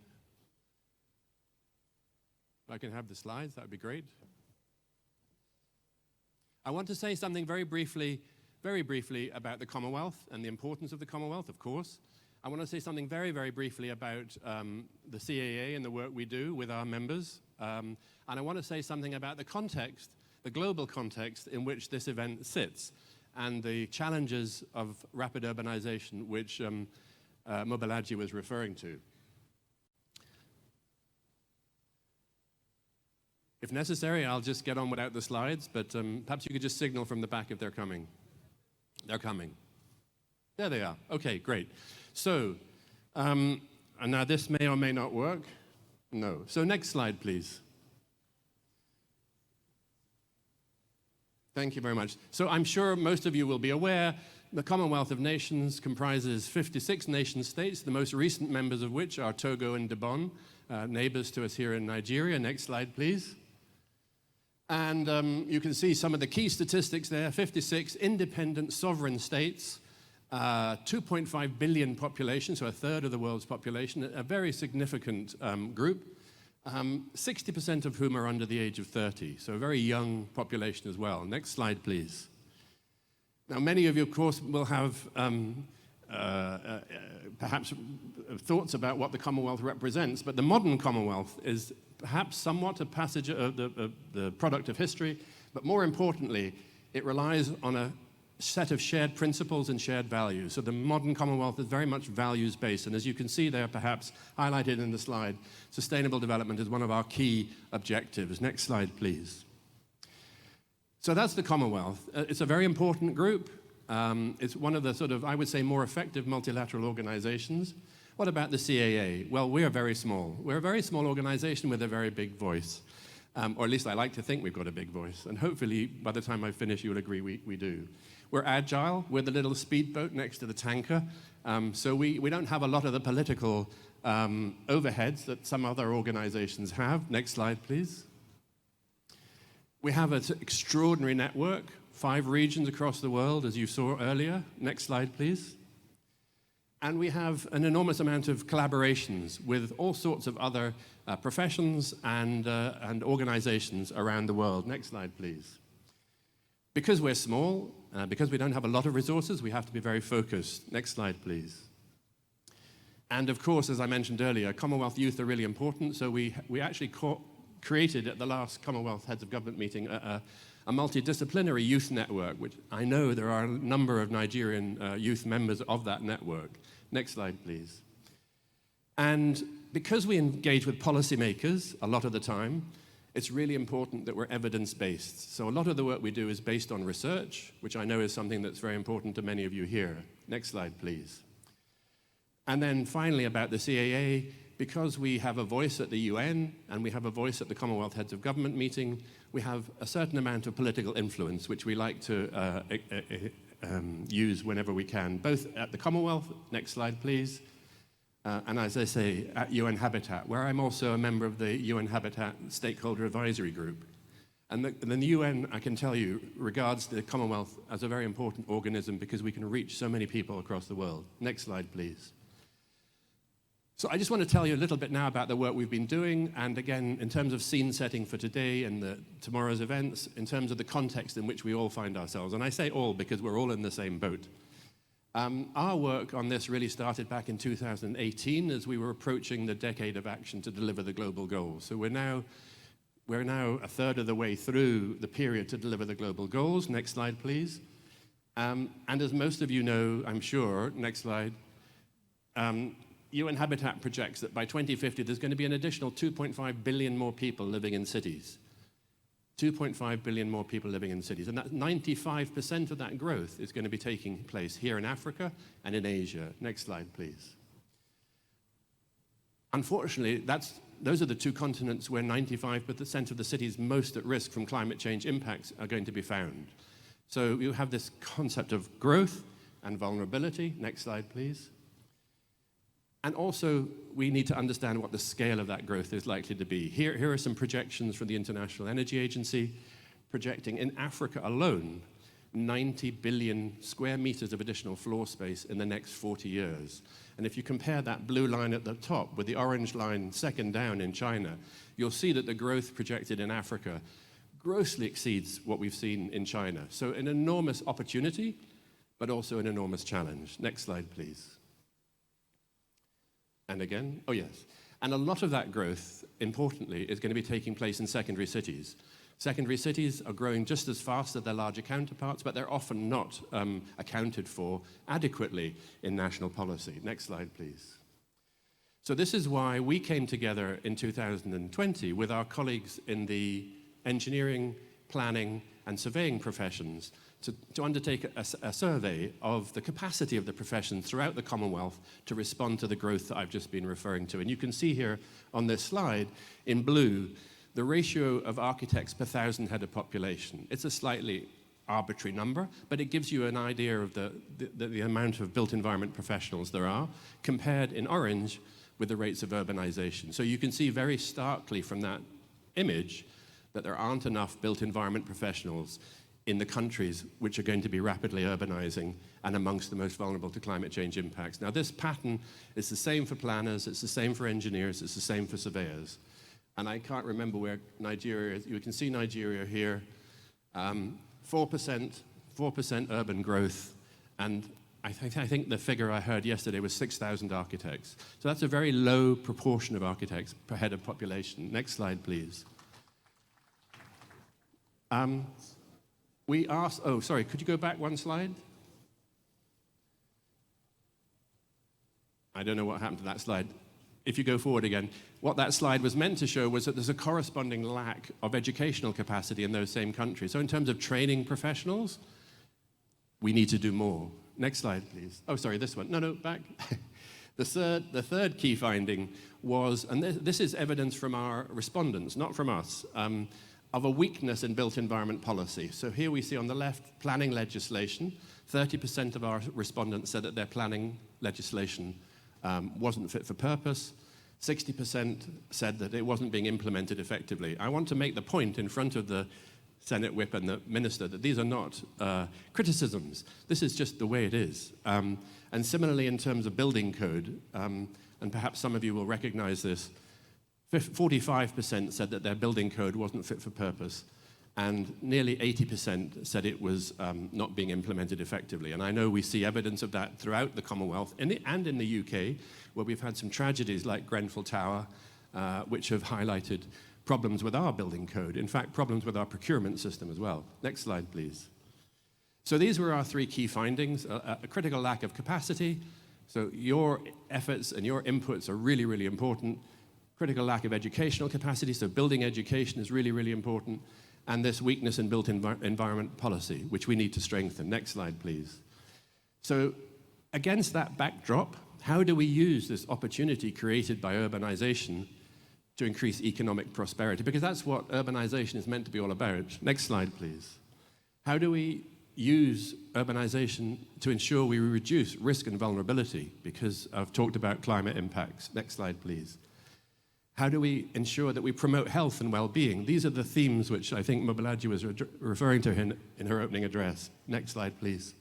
If I can have the slides, that would be great. I want to say something very briefly about the Commonwealth and the importance of the Commonwealth, of course. I want to say something very, very briefly about the CAA and the work we do with our members. And I want to say something about the context, the global context in which this event sits, and the challenges of rapid urbanization, which Mobalaji was referring to. If necessary, I'll just get on without the slides, but perhaps you could just signal from the back if they're coming. They're coming. There they are. Okay, great. So, and now this may or may not work. No. So next slide, please. Thank you very much. So I'm sure most of you will be aware the Commonwealth of Nations comprises 56 nation states, the most recent members of which are Togo and Gabon, neighbors to us here in Nigeria. Next slide, please. And you can see some of the key statistics there, 56 independent sovereign states, 2.5 billion population, so a third of the world's population, a very significant group. 60% of whom are under the age of 30, so a very young population as well. Next slide, please. Now, many of you, of course, will have perhaps thoughts about what the Commonwealth represents, but the modern Commonwealth is perhaps somewhat a passage of the product of history, but more importantly, it relies on a set of shared principles and shared values. So the modern Commonwealth is very much values-based, and as you can see there, perhaps highlighted in the slide, sustainable development is one of our key objectives. Next slide, please. So that's the Commonwealth. It's a very important group. It's one of the sort of, I would say, more effective multilateral organizations. What about the CAA? Well, we're very small. We're a very small organization with a very big voice. Or at least I like to think we've got a big voice. And hopefully, by the time I finish, you'll agree we do. We're agile. We're the little speedboat next to the tanker. So we don't have a lot of the political overheads that some other organizations have. Next slide, please. We have an extraordinary network, 5 regions across the world, as you saw earlier. Next slide, please. And we have an enormous amount of collaborations with all sorts of other professions and organizations around the world. Next slide, please. Because we're small, because we don't have a lot of resources, we have to be very focused. Next slide, please. And of course, as I mentioned earlier, Commonwealth youth are really important, so we actually created at the last Commonwealth Heads of Government meeting a multidisciplinary youth network, which I know there are a number of Nigerian youth members of that network. Next slide, please. And because we engage with policymakers a lot of the time, it's really important that we're evidence-based. So a lot of the work we do is based on research, which I know is something that's very important to many of you here. Next slide, please. And then finally about the CAA, because we have a voice at the UN and we have a voice at the Commonwealth Heads of Government meeting, we have a certain amount of political influence, which we like to use whenever we can, both at the Commonwealth, next slide please, and as I say, at UN Habitat, where I'm also a member of the UN Habitat Stakeholder Advisory Group. And the UN, I can tell you, regards the Commonwealth as a very important organism because we can reach so many people across the world. Next slide, please. So I just want to tell you a little bit now about the work we've been doing, and again, in terms of scene setting for today and tomorrow's events, in terms of the context in which we all find ourselves. And I say all because we're all in the same boat. Our work on this really started back in 2018 as we were approaching the decade of action to deliver the global goals. So we're now a third of the way through the period to deliver the global goals. Next slide, please. And as most of you know, I'm sure, next slide, UN Habitat projects that by 2050 there's going to be an additional 2.5 billion more people living in cities. 2.5 billion more people living in cities. And that 95% of that growth is going to be taking place here in Africa and in Asia. Next slide, please. Unfortunately, those are the two continents where 95% of the cities most at risk from climate change impacts are going to be found. So you have this concept of growth and vulnerability. Next slide, please. And also, we need to understand what the scale of that growth is likely to be. Here are some projections from the International Energy Agency, projecting in Africa alone 90 billion square meters of additional floor space in the next 40 years. And if you compare that blue line at the top with the orange line second down in China, you'll see that the growth projected in Africa grossly exceeds what we've seen in China. So an enormous opportunity, but also an enormous challenge. Next slide, please. And again, oh yes. And a lot of that growth, importantly, is going to be taking place in secondary cities. Secondary cities are growing just as fast as their larger counterparts, but they're often not accounted for adequately in national policy. Next slide, please. So this is why we came together in 2020 with our colleagues in the engineering, planning, and surveying professions to undertake a survey of the capacity of the professions throughout the Commonwealth to respond to the growth that I've just been referring to. And you can see here on this slide, in blue, the ratio of architects per 1,000 head of population. It's a slightly arbitrary number, but it gives you an idea of the amount of built environment professionals there are, compared in orange with the rates of urbanization. So you can see very starkly from that image that there aren't enough built environment professionals in the countries which are going to be rapidly urbanizing and amongst the most vulnerable to climate change impacts. Now, this pattern is the same for planners, it's the same for engineers, it's the same for surveyors. And I can't remember where Nigeria is. You can see Nigeria here, 4% urban growth, and I think the figure I heard yesterday was 6,000 architects. So that's a very low proportion of architects per head of population. Next slide, please. We asked, oh, sorry, could you go back one slide? I don't know what happened to that slide. If you go forward again, what that slide was meant to show was that there's a corresponding lack of educational capacity in those same countries. So in terms of training professionals, we need to do more. Next slide, please. Oh, sorry, this one. No, back. The third key finding was, and this is evidence from our respondents, not from us, of a weakness in built environment policy. So here we see on the left planning legislation. 30% of our respondents said that their planning legislation wasn't fit for purpose. 60% said that it wasn't being implemented effectively. I want to make the point in front of the Senate Whip and the Minister that these are not criticisms. This is just the way it is. And similarly, in terms of building code, and perhaps some of you will recognize this, 45% said that their building code wasn't fit for purpose, and nearly 80% said it was not being implemented effectively. And I know we see evidence of that throughout the Commonwealth and in the UK, where we've had some tragedies like Grenfell Tower, which have highlighted problems with our building code. In fact, problems with our procurement system as well. Next slide, please. So these were our 3 key findings: a critical lack of capacity. So your efforts and your inputs are really, really important. Critical lack of educational capacity, so building education is really, really important. And this weakness in built environment policy, which we need to strengthen. Next slide, please. So against that backdrop, how do we use this opportunity created by urbanization to increase economic prosperity? Because that's what urbanization is meant to be all about. Next slide, please. How do we use urbanization to ensure we reduce risk and vulnerability? Because I've talked about climate impacts. Next slide, please. How do we ensure that we promote health and well-being? These are the themes which I think Mobalaji was referring to in her opening address. Next slide, please.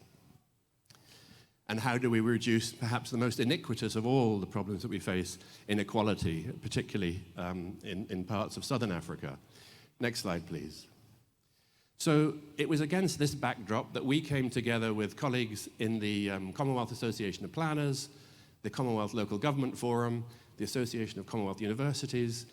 And how do we reduce perhaps the most iniquitous of all the problems that we face, inequality, particularly in parts of southern Africa? Next slide, please. So it was against this backdrop that we came together with colleagues in the Commonwealth Association of Planners, the Commonwealth Local Government Forum, the Association of Commonwealth Universities,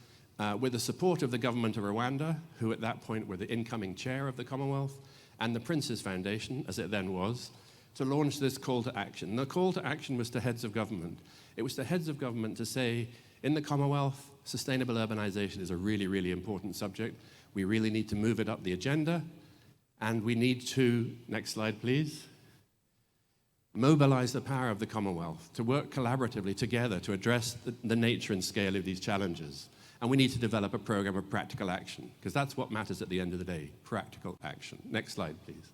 with the support of the government of Rwanda, who at that point were the incoming chair of the Commonwealth, and the Prince's Foundation, as it then was, to launch this call to action. And the call to action was to heads of government. It was to heads of government to say, in the Commonwealth, sustainable urbanization is a really, really important subject. We really need to move it up the agenda, and we need to, next slide please, mobilize the power of the Commonwealth to work collaboratively together to address the nature and scale of these challenges. And we need to develop a program of practical action, because that's what matters at the end of the day, practical action. Next slide, please.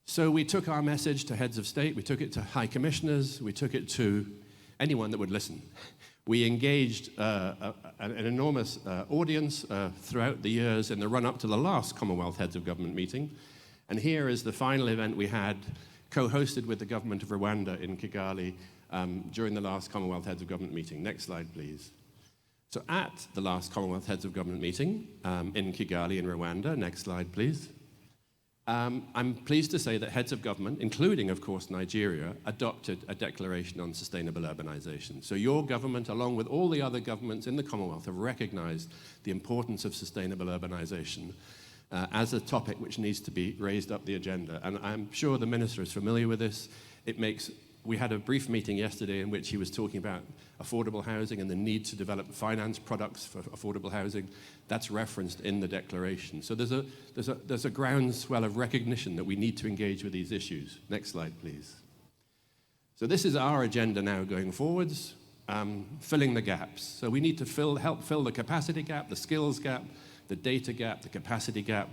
So we took our message to heads of state, we took it to high commissioners, we took it to anyone that would listen. We engaged an enormous audience throughout the years in the run-up to the last Commonwealth Heads of Government meeting. And here is the final event we had, co-hosted with the government of Rwanda in Kigali during the last Commonwealth Heads of Government meeting. Next slide, please. So at the last Commonwealth Heads of Government meeting in Kigali in Rwanda, next slide, please, I'm pleased to say that heads of government, including, of course, Nigeria, adopted a declaration on sustainable urbanization. So your government, along with all the other governments in the Commonwealth, have recognized the importance of sustainable urbanization as a topic which needs to be raised up the agenda. And I'm sure the minister is familiar with this. We had a brief meeting yesterday in which he was talking about affordable housing and the need to develop finance products for affordable housing. That's referenced in the declaration. So there's a groundswell of recognition that we need to engage with these issues. Next slide, please. So this is our agenda now going forwards, filling the gaps. So we need to help fill the capacity gap, the skills gap, the data gap, the capacity gap,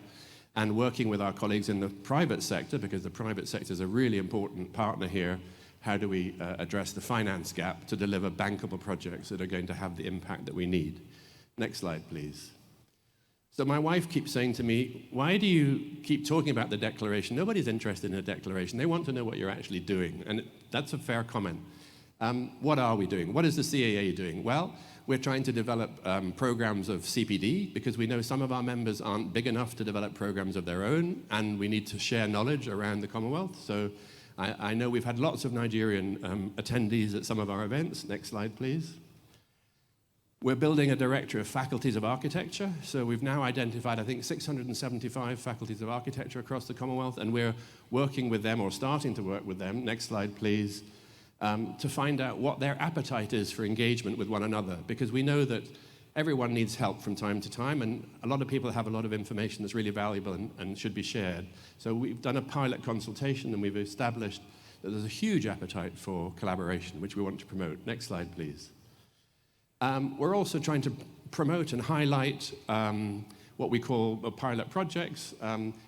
and working with our colleagues in the private sector, because the private sector is a really important partner here. How do we address the finance gap to deliver bankable projects that are going to have the impact that we need? Next slide, please. So my wife keeps saying to me, why do you keep talking about the declaration? Nobody's interested in a declaration. They want to know what you're actually doing. And that's a fair comment. What are we doing? What is the CAA doing? Well, we're trying to develop programs of CPD, because we know some of our members aren't big enough to develop programs of their own, and we need to share knowledge around the Commonwealth. So I know we've had lots of Nigerian attendees at some of our events. Next slide, please. We're building a directory of faculties of architecture. So we've now identified, I think, 675 faculties of architecture across the Commonwealth, and we're working with them, or starting to work with them, next slide, please, to find out what their appetite is for engagement with one another, because we know that everyone needs help from time to time, and a lot of people have a lot of information that's really valuable and should be shared. So we've done a pilot consultation, and we've established that there's a huge appetite for collaboration, which we want to promote. Next slide, please. We're also trying to promote and highlight what we call pilot projects.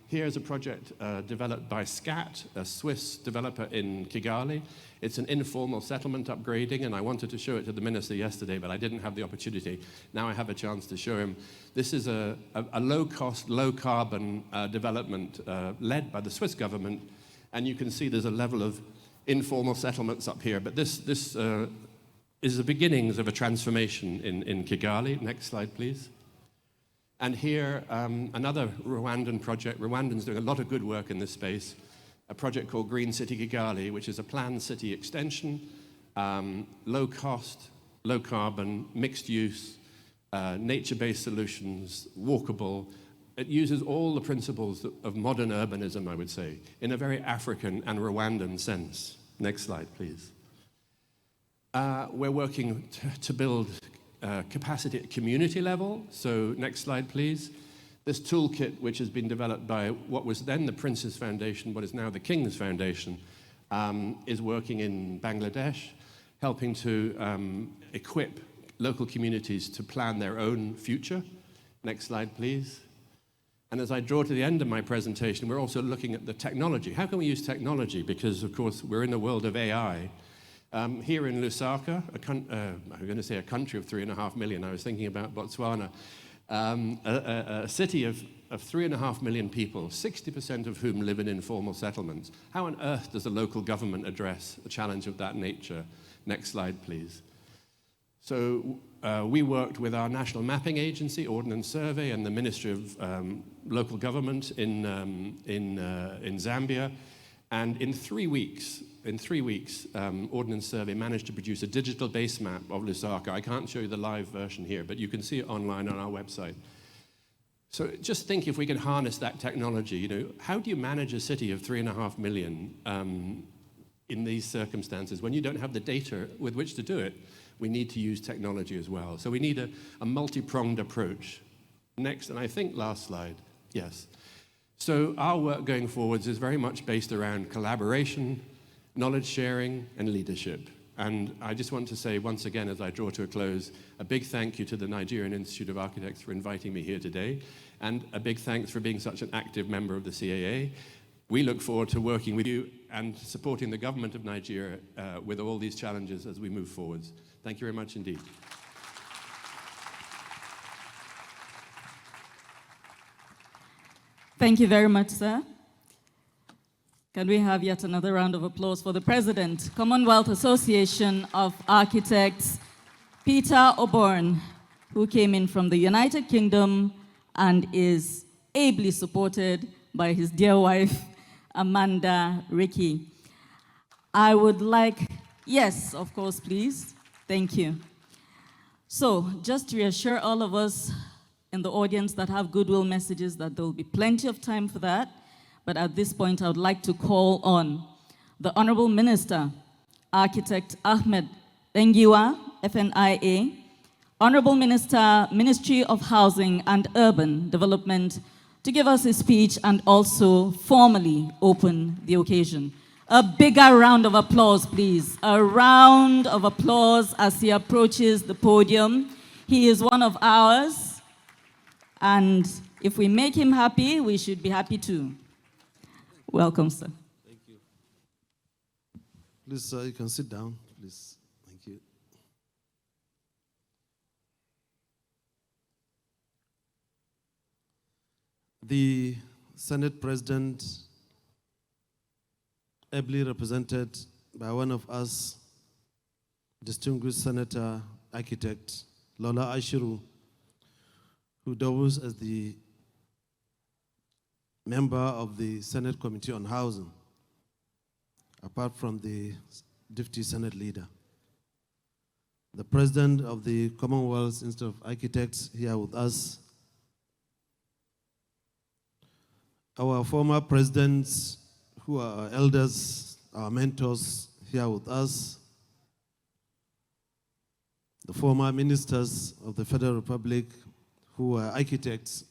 Here's a project developed by SCAT, a Swiss developer in Kigali. It's an informal settlement upgrading, and I wanted to show it to the minister yesterday, but I didn't have the opportunity. Now I have a chance to show him. This is a low-cost, low-carbon development led by the Swiss government, and you can see there's a level of informal settlements up here, but this is the beginnings of a transformation in Kigali. Next slide, please. And here, another Rwandan project. Rwandans doing a lot of good work in this space. A project called Green City Kigali, which is a planned city extension, low cost, low carbon, mixed use, nature-based solutions, walkable. It uses all the principles of modern urbanism, I would say, in a very African and Rwandan sense. Next slide, please. We're working to build capacity at community level. So next slide, please. This toolkit, which has been developed by what was then the Prince's Foundation, what is now the King's Foundation, is working in Bangladesh, helping to equip local communities to plan their own future. Next slide, please. And as I draw to the end of my presentation, we're also looking at the technology. How can we use technology? Because, of course, we're in a world of AI. Here in Lusaka, I'm going to say a country of 3.5 million. I was thinking about Botswana. A city of 3.5 million people, 60% of whom live in informal settlements. How on earth does a local government address a challenge of that nature? Next slide, please. So we worked with our national mapping agency, Ordnance Survey, and the Ministry of Local Government in Zambia. And in 3 weeks, Ordnance Survey managed to produce a digital base map of Lusaka. I can't show you the live version here, but you can see it online on our website. So just think, if we can harness that technology, how do you manage a city of 3.5 million in these circumstances when you don't have the data with which to do it? We need to use technology as well. So we need a multi-pronged approach. Next, and I think last slide, yes. So our work going forwards is very much based around collaboration, knowledge sharing, and leadership. And I just want to say once again, as I draw to a close, a big thank you to the Nigerian Institute of Architects for inviting me here today, and a big thanks for being such an active member of the CAA. We look forward to working with you and supporting the government of Nigeria with all these challenges as we move forwards. Thank you very much indeed. Thank you very much, sir. Can we have yet another round of applause for the President, Commonwealth Association of Architects, Peter Oborn, who came in from the United Kingdom and is ably supported by his dear wife, Amanda Rickey. I would like, yes, of course, please. Thank you. So, just to reassure all of us in the audience that have goodwill messages that there will be plenty of time for that. But at this point, I would like to call on the Honorable Minister, Architect Ahmed Engiwa, FNIA, Honorable Minister, Ministry of Housing and Urban Development, to give us a speech and also formally open the occasion. A bigger round of applause, please. A round of applause as he approaches the podium. He is one of ours. And if we make him happy, we should be happy too. Welcome, sir. Thank you. Please, sir, you can sit down, please. Thank you. The Senate President, ably represented by one of us, distinguished Senator, Architect Lola Ashiru, who doubles as the member of the Senate Committee on Housing, apart from the Deputy Senate Leader. The President of the Commonwealth Institute of Architects here with us. Our former presidents, who are our elders, our mentors here with us. The former ministers of the Federal Republic, who are architects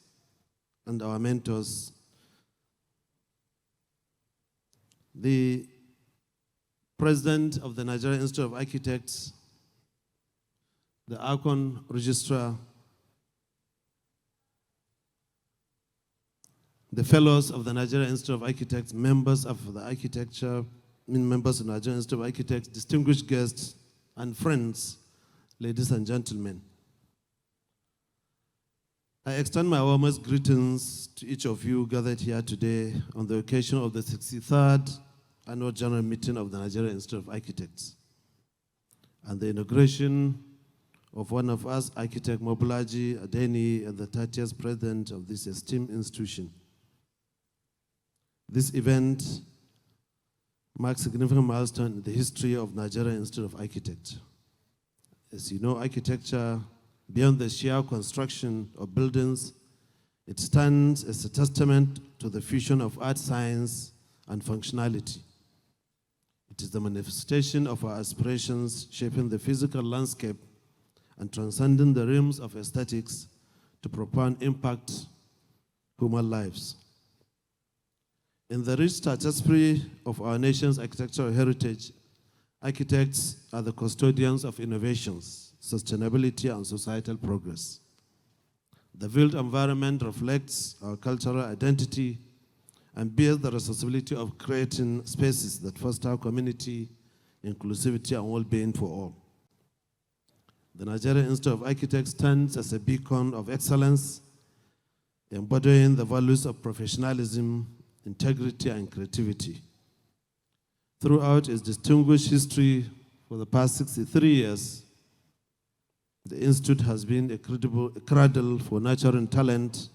and our mentors. The President of the Nigerian Institute of Architects, the ARCON Registrar, the Fellows of the Nigerian Institute of Architects, members of the architecture, members of the Nigerian Institute of Architects, distinguished guests and friends, ladies and gentlemen. I extend my warmest greetings to each of you gathered here today on the occasion of the 63rd Annual General Meeting of the Nigerian Institute of Architects and the inauguration of one of us, Architect Mobulaji Adeni, as the 30th President of this esteemed institution. This event marks a significant milestone in the history of Nigerian Institute of Architects. As you know, architecture Beyond the sheer construction of buildings, it stands as a testament to the fusion of art, science, and functionality. It is the manifestation of our aspirations shaping the physical landscape and transcending the realms of aesthetics to profound impact human lives. In the rich tapestry of our nation's architectural heritage, architects are the custodians of innovations, sustainability, and societal progress. The built environment reflects our cultural identity and bears the responsibility of creating spaces that foster community, inclusivity, and well-being for all. The Nigerian Institute of Architects stands as a beacon of excellence, embodying the values of professionalism, integrity, and creativity. Throughout its distinguished history for the past 63 years, the Institute has been a cradle for nurturing talent,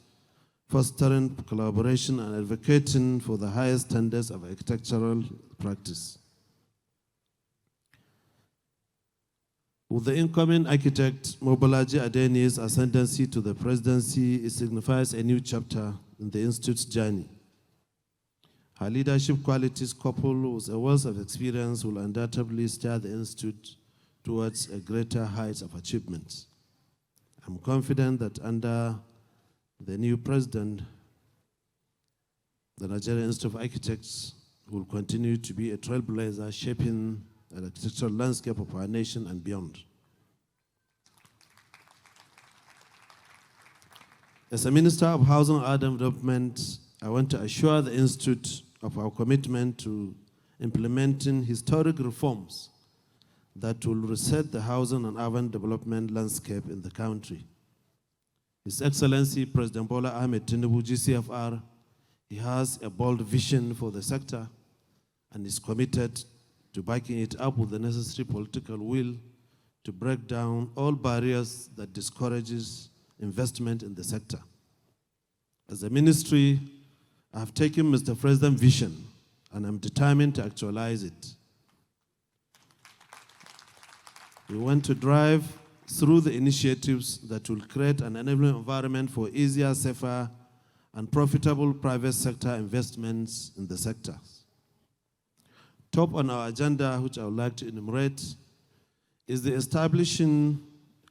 fostering collaboration, and advocating for the highest standards of architectural practice. With the incoming architect, Mobolaji Adeniyi's ascendancy to the presidency, it signifies a new chapter in the Institute's journey. Her leadership qualities, coupled with a wealth of experience, will undoubtedly steer the Institute towards a greater height of achievement. I'm confident that under the new president, the Nigerian Institute of Architects will continue to be a trailblazer, shaping the architectural landscape of our nation and beyond. As a Minister of Housing and Urban Development, I want to assure the Institute of our commitment to implementing historic reforms that will reset the housing and urban development landscape in the country. His Excellency President Bola Ahmed Tinubu, GCFR, he has a bold vision for the sector and is committed to backing it up with the necessary political will to break down all barriers that discourages investment in the sector. As a ministry, I have taken Mr. President's vision and I'm determined to actualize it. We want to drive through the initiatives that will create an enabling environment for easier, safer, and profitable private sector investments in the sector. Top on our agenda, which I would like to enumerate, is the establishing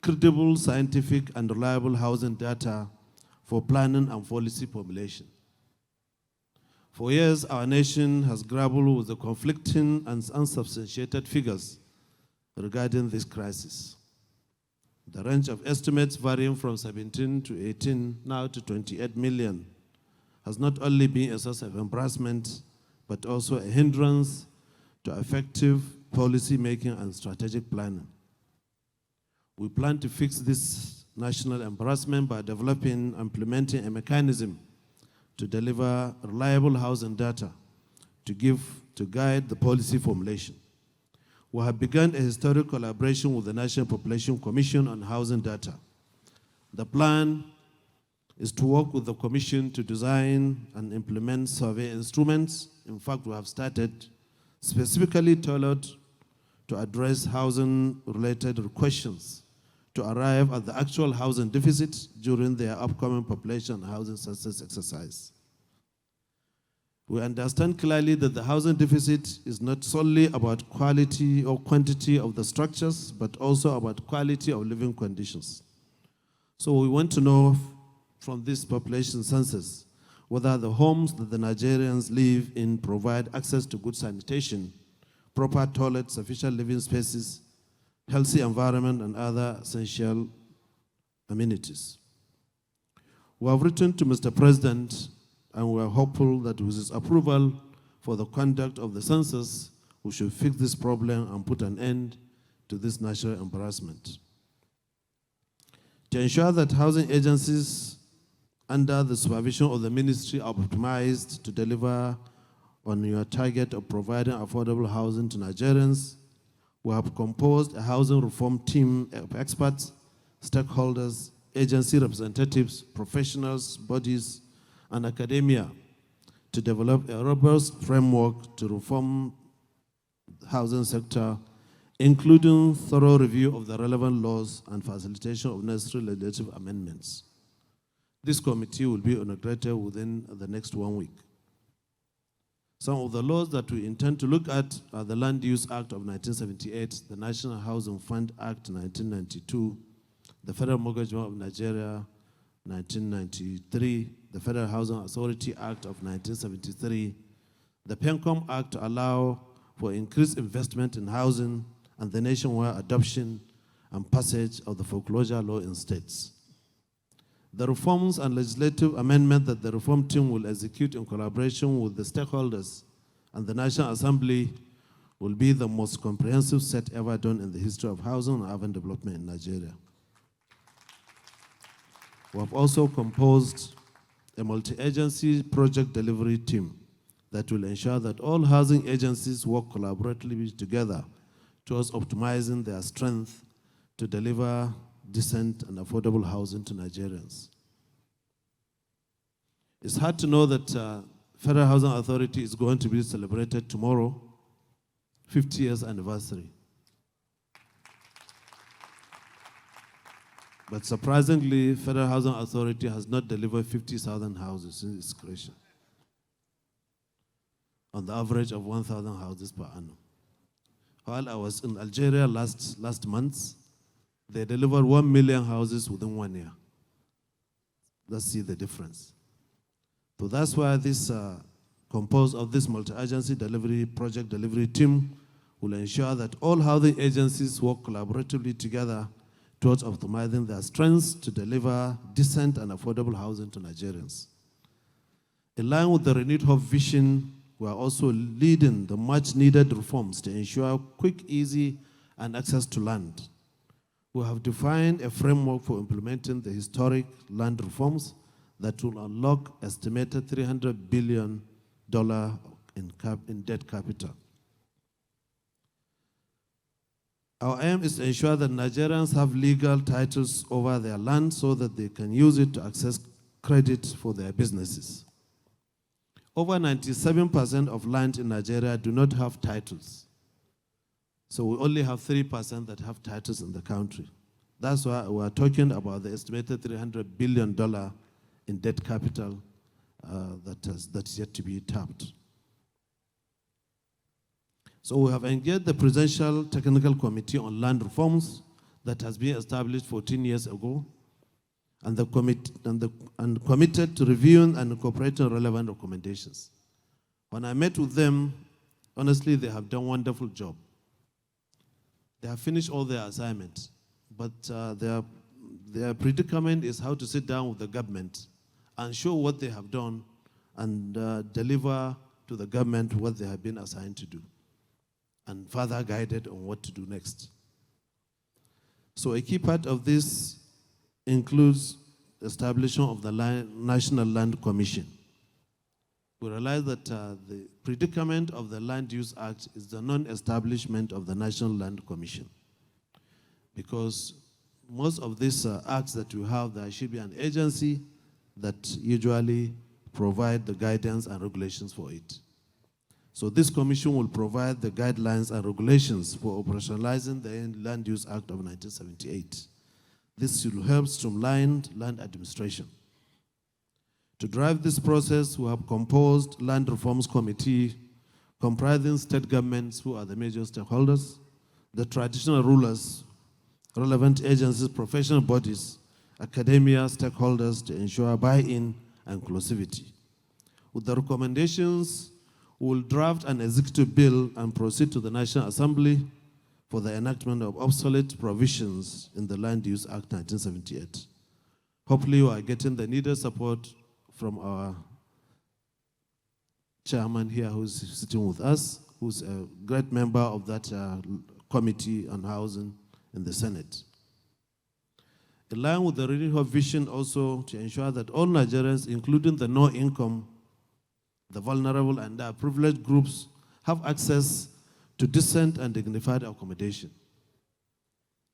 credible, scientific, and reliable housing data for planning and policy formulation. For years, our nation has grappled with the conflicting and unsubstantiated figures regarding this crisis. The range of estimates varying from 17 to 18, now to 28 million, has not only been a source of embarrassment, but also a hindrance to effective policy making and strategic planning. We plan to fix this national embarrassment by developing and implementing a mechanism to deliver reliable housing data to guide the policy formulation. We have begun a historic collaboration with the National Population Commission on housing data. The plan is to work with the Commission to design and implement survey instruments. In fact, we have started specifically tailored to address housing-related questions to arrive at the actual housing deficit during their upcoming population and housing census exercise. We understand clearly that the housing deficit is not solely about quality or quantity of the structures, but also about quality of living conditions. So we want to know from this population census whether the homes that the Nigerians live in provide access to good sanitation, proper toilets, sufficient living spaces, healthy environment, and other essential amenities. We have written to Mr. President, and we are hopeful that with his approval for the conduct of the census, we should fix this problem and put an end to this national embarrassment. To ensure that housing agencies under the supervision of the ministry are optimized to deliver on your target of providing affordable housing to Nigerians, we have composed a housing reform team of experts, stakeholders, agency representatives, professionals, bodies, and academia to develop a robust framework to reform the housing sector including thorough review of the relevant laws and facilitation of necessary legislative amendments. This committee will be inaugurated within the next 1 week. Some of the laws that we intend to look at are the Land Use Act of 1978, the National Housing Fund Act 1992, the Federal Mortgage Bank of Nigeria 1993, the Federal Housing Authority Act of 1973, the PENCOM Act to allow for increased investment in housing, and the nationwide adoption and passage of the foreclosure law in states. The reforms and legislative amendment that the reform team will execute in collaboration with the stakeholders and the National Assembly will be the most comprehensive set ever done in the history of housing and urban development in Nigeria. We have also composed a multi-agency project delivery team that will ensure that all housing agencies work collaboratively together towards optimizing their strength to deliver decent and affordable housing to Nigerians. It's hard to know that Federal Housing Authority is going to be celebrated tomorrow, 50 years anniversary. But surprisingly, Federal Housing Authority has not delivered 50,000 houses since its creation, on the average of 1,000 houses per annum. While I was in Algeria last month, they delivered 1 million houses within 1 year. Let's see the difference. So that's why this composed of this multi-agency project delivery team will ensure that all housing agencies work collaboratively together towards optimizing their strengths to deliver decent and affordable housing to Nigerians. In line with the renewed hope vision, we are also leading the much-needed reforms to ensure quick, easy, and access to land. We have defined a framework for implementing the historic land reforms that will unlock estimated $300 billion in debt capital. Our aim is to ensure that Nigerians have legal titles over their land so that they can use it to access credit for their businesses. Over 97% of land in Nigeria do not have titles. So we only have 3% that have titles in the country. That's why we are talking about the estimated $300 billion in debt capital that's yet to be tapped. So we have engaged the Presidential Technical Committee on Land Reforms that has been established 14 years ago, and committed to reviewing and incorporating relevant recommendations. When I met with them, honestly, they have done a wonderful job. They have finished all their assignments, but their predicament is how to sit down with the government and show what they have done and deliver to the government what they have been assigned to do, and further guided on what to do next. So a key part of this includes establishment of the National Land Commission. We realize that the predicament of the Land Use Act is the non-establishment of the National Land Commission. Because most of these acts that we have, there should be an agency that usually provide the guidance and regulations for it. So this commission will provide the guidelines and regulations for operationalizing the Land Use Act of 1978. This will help streamline land administration. To drive this process, we have composed Land Reforms Committee comprising state governments, who are the major stakeholders, the traditional rulers, relevant agencies, professional bodies, academia, stakeholders, to ensure buy-in and inclusivity. With the recommendations, we will draft an executive bill and proceed to the National Assembly for the enactment of obsolete provisions in the Land Use Act 1978. Hopefully, we are getting the needed support from our chairman here, who's sitting with us, who's a great member of that committee on housing in the Senate. In line with the renewed vision also to ensure that all Nigerians, including the no-income, the vulnerable, and the privileged groups, have access to decent and dignified accommodation.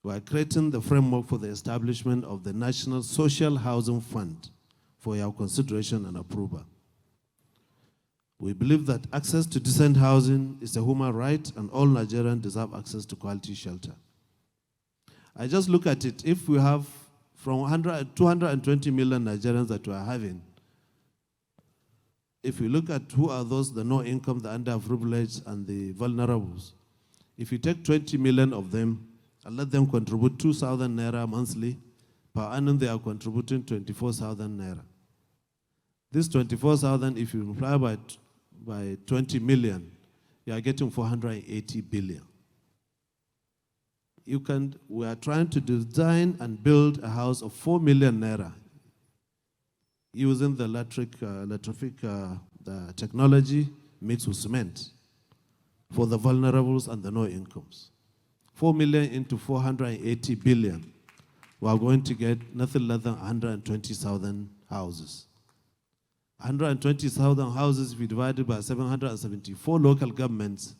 We are creating the framework for the establishment of the National Social Housing Fund for your consideration and approval. We believe that access to decent housing is a human right and all Nigerians deserve access to quality shelter. I just look at it, if we have from 220 million Nigerians that we are having, if you look at who are those, the no income, the underprivileged, and the vulnerables, if you take 20 million of them and let them contribute 2,000 naira monthly, per annum they are contributing 24,000 naira. This 24,000, if you multiply by 20 million, you are getting 480 billion. We are trying to design and build a house of 4 million naira using the the technology mixed with cement for the vulnerables and the no incomes. 4 million into 480 billion, we are going to get nothing less than 120,000 houses. 120,000 houses, if we divide it by 774 local governments,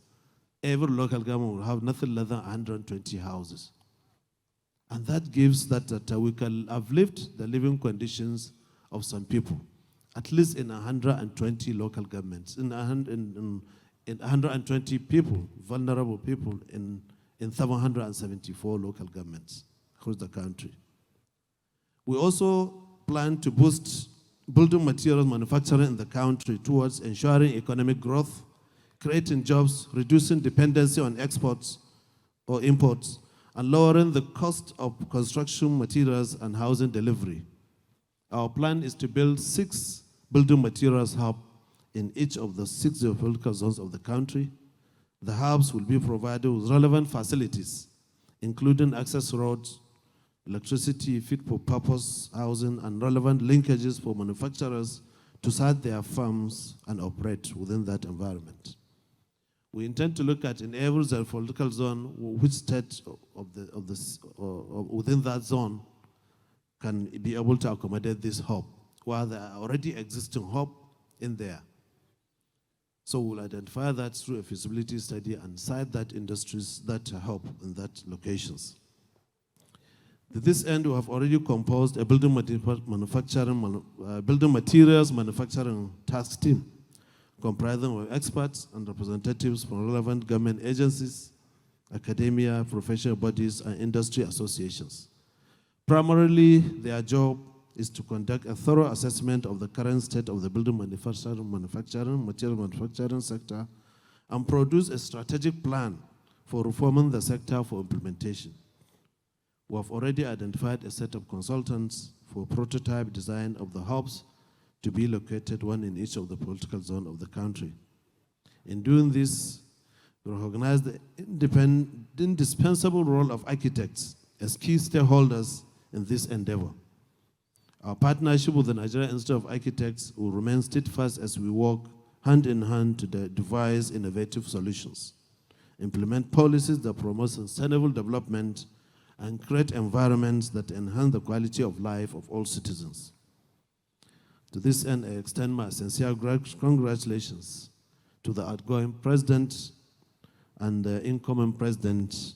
every local government will have nothing less than 120 houses. And that gives that we can uplift the living conditions of some people, at least in 120 local governments, in 120 people, vulnerable people in 774 local governments across the country. We also plan to boost building materials manufacturing in the country towards ensuring economic growth, creating jobs, reducing dependency on exports or imports, and lowering the cost of construction materials and housing delivery. Our plan is to build 6 building materials hubs in each of the 6 geopolitical zones of the country. The hubs will be provided with relevant facilities, including access roads, electricity, fit-for-purpose housing, and relevant linkages for manufacturers to start their farms and operate within that environment. We intend to look at in every geopolitical zone which state within that zone can be able to accommodate this hub, while there are already existing hub in there. So we'll identify that through a feasibility study and cite that industries that help in that locations. To this end, we have already composed a building materials manufacturing task team, comprising of experts and representatives from relevant government agencies, academia, professional bodies, and industry associations. Primarily, their job is to conduct a thorough assessment of the current state of the building material manufacturing sector and produce a strategic plan for reforming the sector for implementation. We have already identified a set of consultants for prototype design of the hubs to be located, one in each of the political zones of the country. In doing this, we recognize the indispensable role of architects as key stakeholders in this endeavor. Our partnership with the Nigerian Institute of Architects will remain steadfast as we work hand in hand to devise innovative solutions, implement policies that promote sustainable development, and create environments that enhance the quality of life of all citizens. To this end, I extend my sincere congratulations to the outgoing president and the incoming president,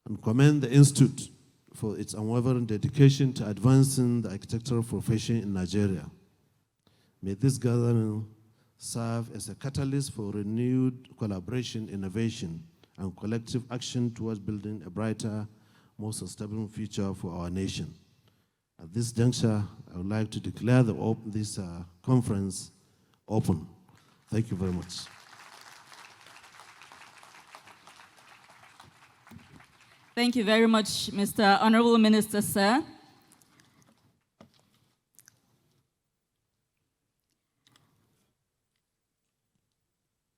and commend the Institute for its unwavering dedication to advancing the architectural profession in Nigeria. May this gathering serve as a catalyst for renewed collaboration, innovation, and collective action towards building a brighter, more sustainable future for our nation. At this juncture, I would like to declare this conference open. Thank you very much. Thank you very much, Mr. Honorable Minister, sir.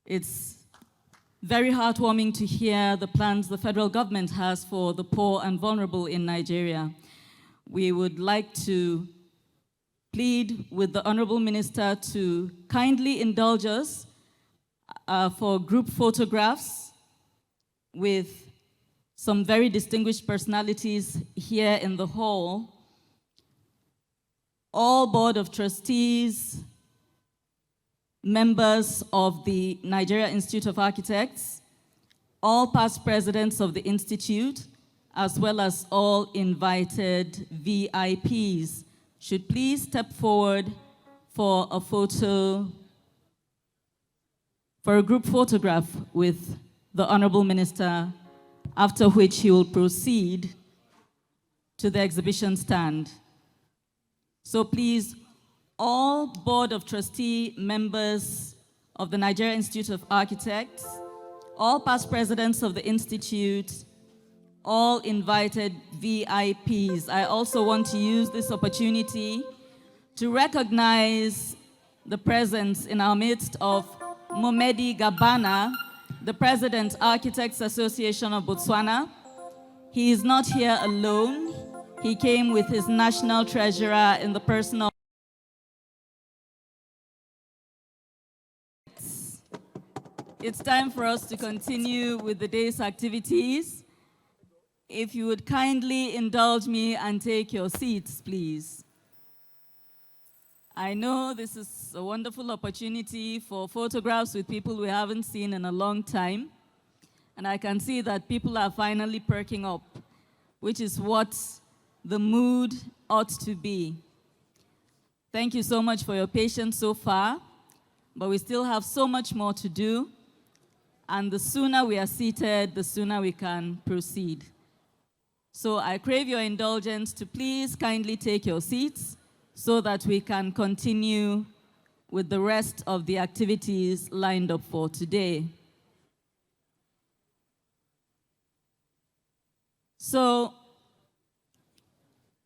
It's very heartwarming to hear the plans the federal government has for the poor and vulnerable in Nigeria. We would like to plead with the Honorable Minister to kindly indulge us for group photographs with some very distinguished personalities here in the hall. All Board of Trustees, members of the Nigeria Institute of Architects, all past presidents of the Institute, as well as all invited VIPs, should please step forward for a photo for a group photograph with the Honorable Minister, after which he will proceed to the exhibition stand. So please, all Board of Trustee members of the Nigerian Institute of Architects, all past presidents of the Institute, all invited VIPs. I also want to use this opportunity to recognize the presence in our midst of Momedi Gabana, the President, Architects Association of Botswana. He is not here alone. He came with his national treasurer in the person of It's time for us to continue with the day's activities. If you would kindly indulge me and take your seats, please. I know this is a wonderful opportunity for photographs with people we haven't seen in a long time. And I can see that people are finally perking up, which is what the mood ought to be. Thank you so much for your patience so far, but we still have so much more to do. And the sooner we are seated, the sooner we can proceed. So I crave your indulgence to please kindly take your seats so that we can continue with the rest of the activities lined up for today. So,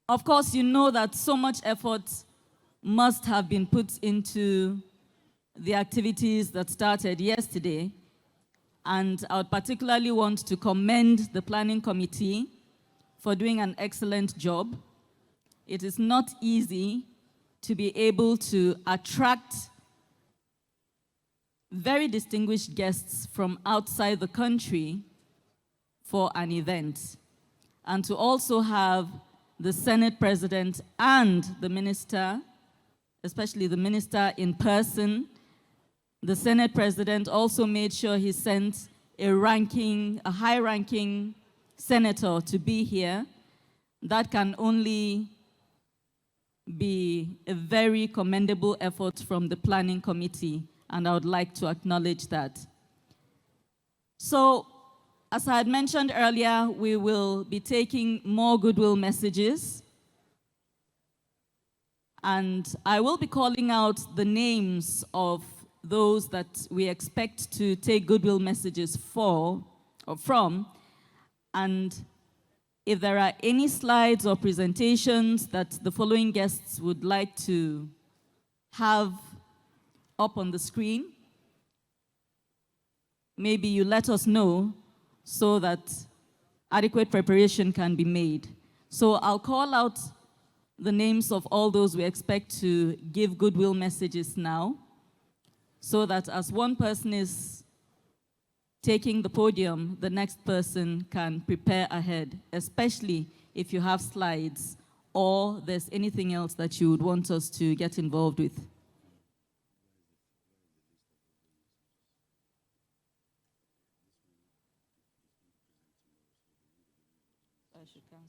of course, you know that so much effort must have been put into the activities that started yesterday. And I would particularly want to commend the Planning Committee for doing an excellent job. It is not easy to be able to attract very distinguished guests from outside the country for an event, and to also have the Senate President and the Minister, especially the Minister in person. The Senate President also made sure he sent a high-ranking senator to be here. That can only be a very commendable effort from the Planning Committee, and I would like to acknowledge that. So, as I had mentioned earlier, we will be taking more goodwill messages, and I will be calling out the names of those that we expect to take goodwill messages from, and if there are any slides or presentations that the following guests would like to have up on the screen, maybe you let us know so that adequate preparation can be made. So I'll call out the names of all those we expect to give goodwill messages now, so that as one person is taking the podium, the next person can prepare ahead, especially if you have slides or there's anything else that you would want us to get involved with. I should cancel.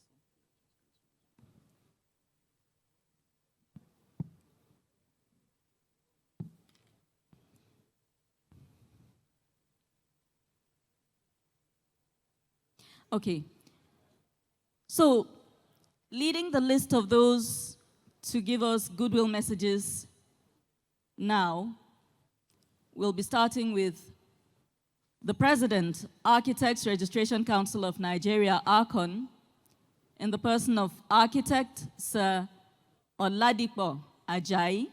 Okay, so leading the list of those to give us goodwill messages now, we'll be starting with the President, Architects Registration Council of Nigeria, ARCON, in the person of Architect Sir Oladipo Ajayi.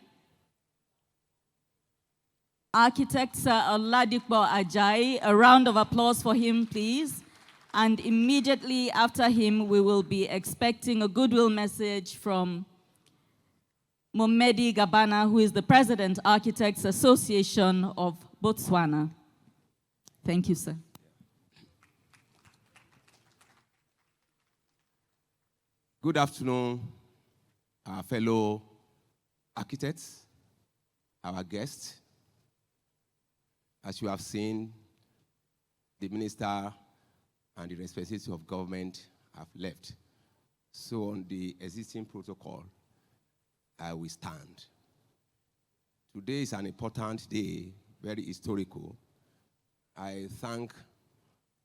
Architect Sir Oladipo Ajayi, a round of applause for him, please. And immediately after him, we will be expecting a goodwill message from Momedi Gabana, who is the President, Architects Association of Botswana. Thank you, sir. Good afternoon, our fellow architects, our guests. As you have seen, the minister and the representatives of government have left. So on the existing protocol, I will stand. Today is an important day, very historical, I thank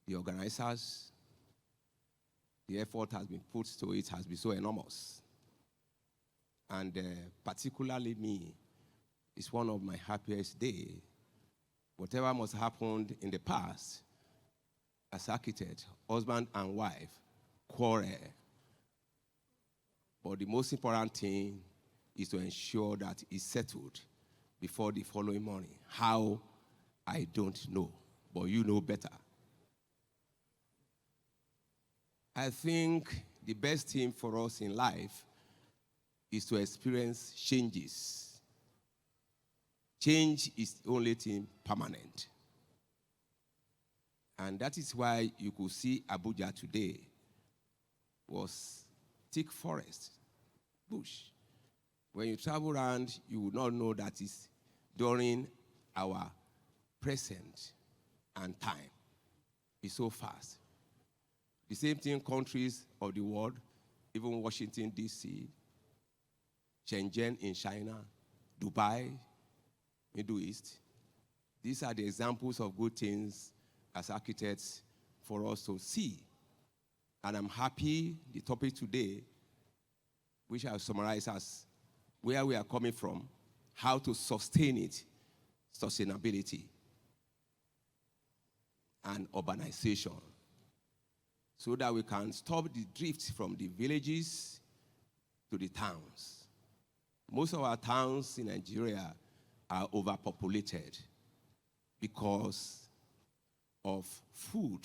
the organizers. The effort has been put to it has been so enormous. And particularly me, it's one of my happiest days. Whatever must have happened in the past, as architect, husband and wife, quarrel. But the most important thing is to ensure that it's settled before the following morning. How, I don't know, but you know better. I think the best thing for us in life is to experience changes. Change is the only thing permanent. And that is why you could see Abuja today was thick forest, bush. When you travel around, you will not know that it's during our present and time. It's so fast. The same thing countries of the world, even Washington, D.C., Shenzhen in China, Dubai, Middle East. These are the examples of good things as architects for us to see. And I'm happy the topic today, which I'll summarize as where we are coming from, how to sustain it, sustainability, and urbanization, so that we can stop the drift from the villages to the towns. Most of our towns in Nigeria are overpopulated because of food.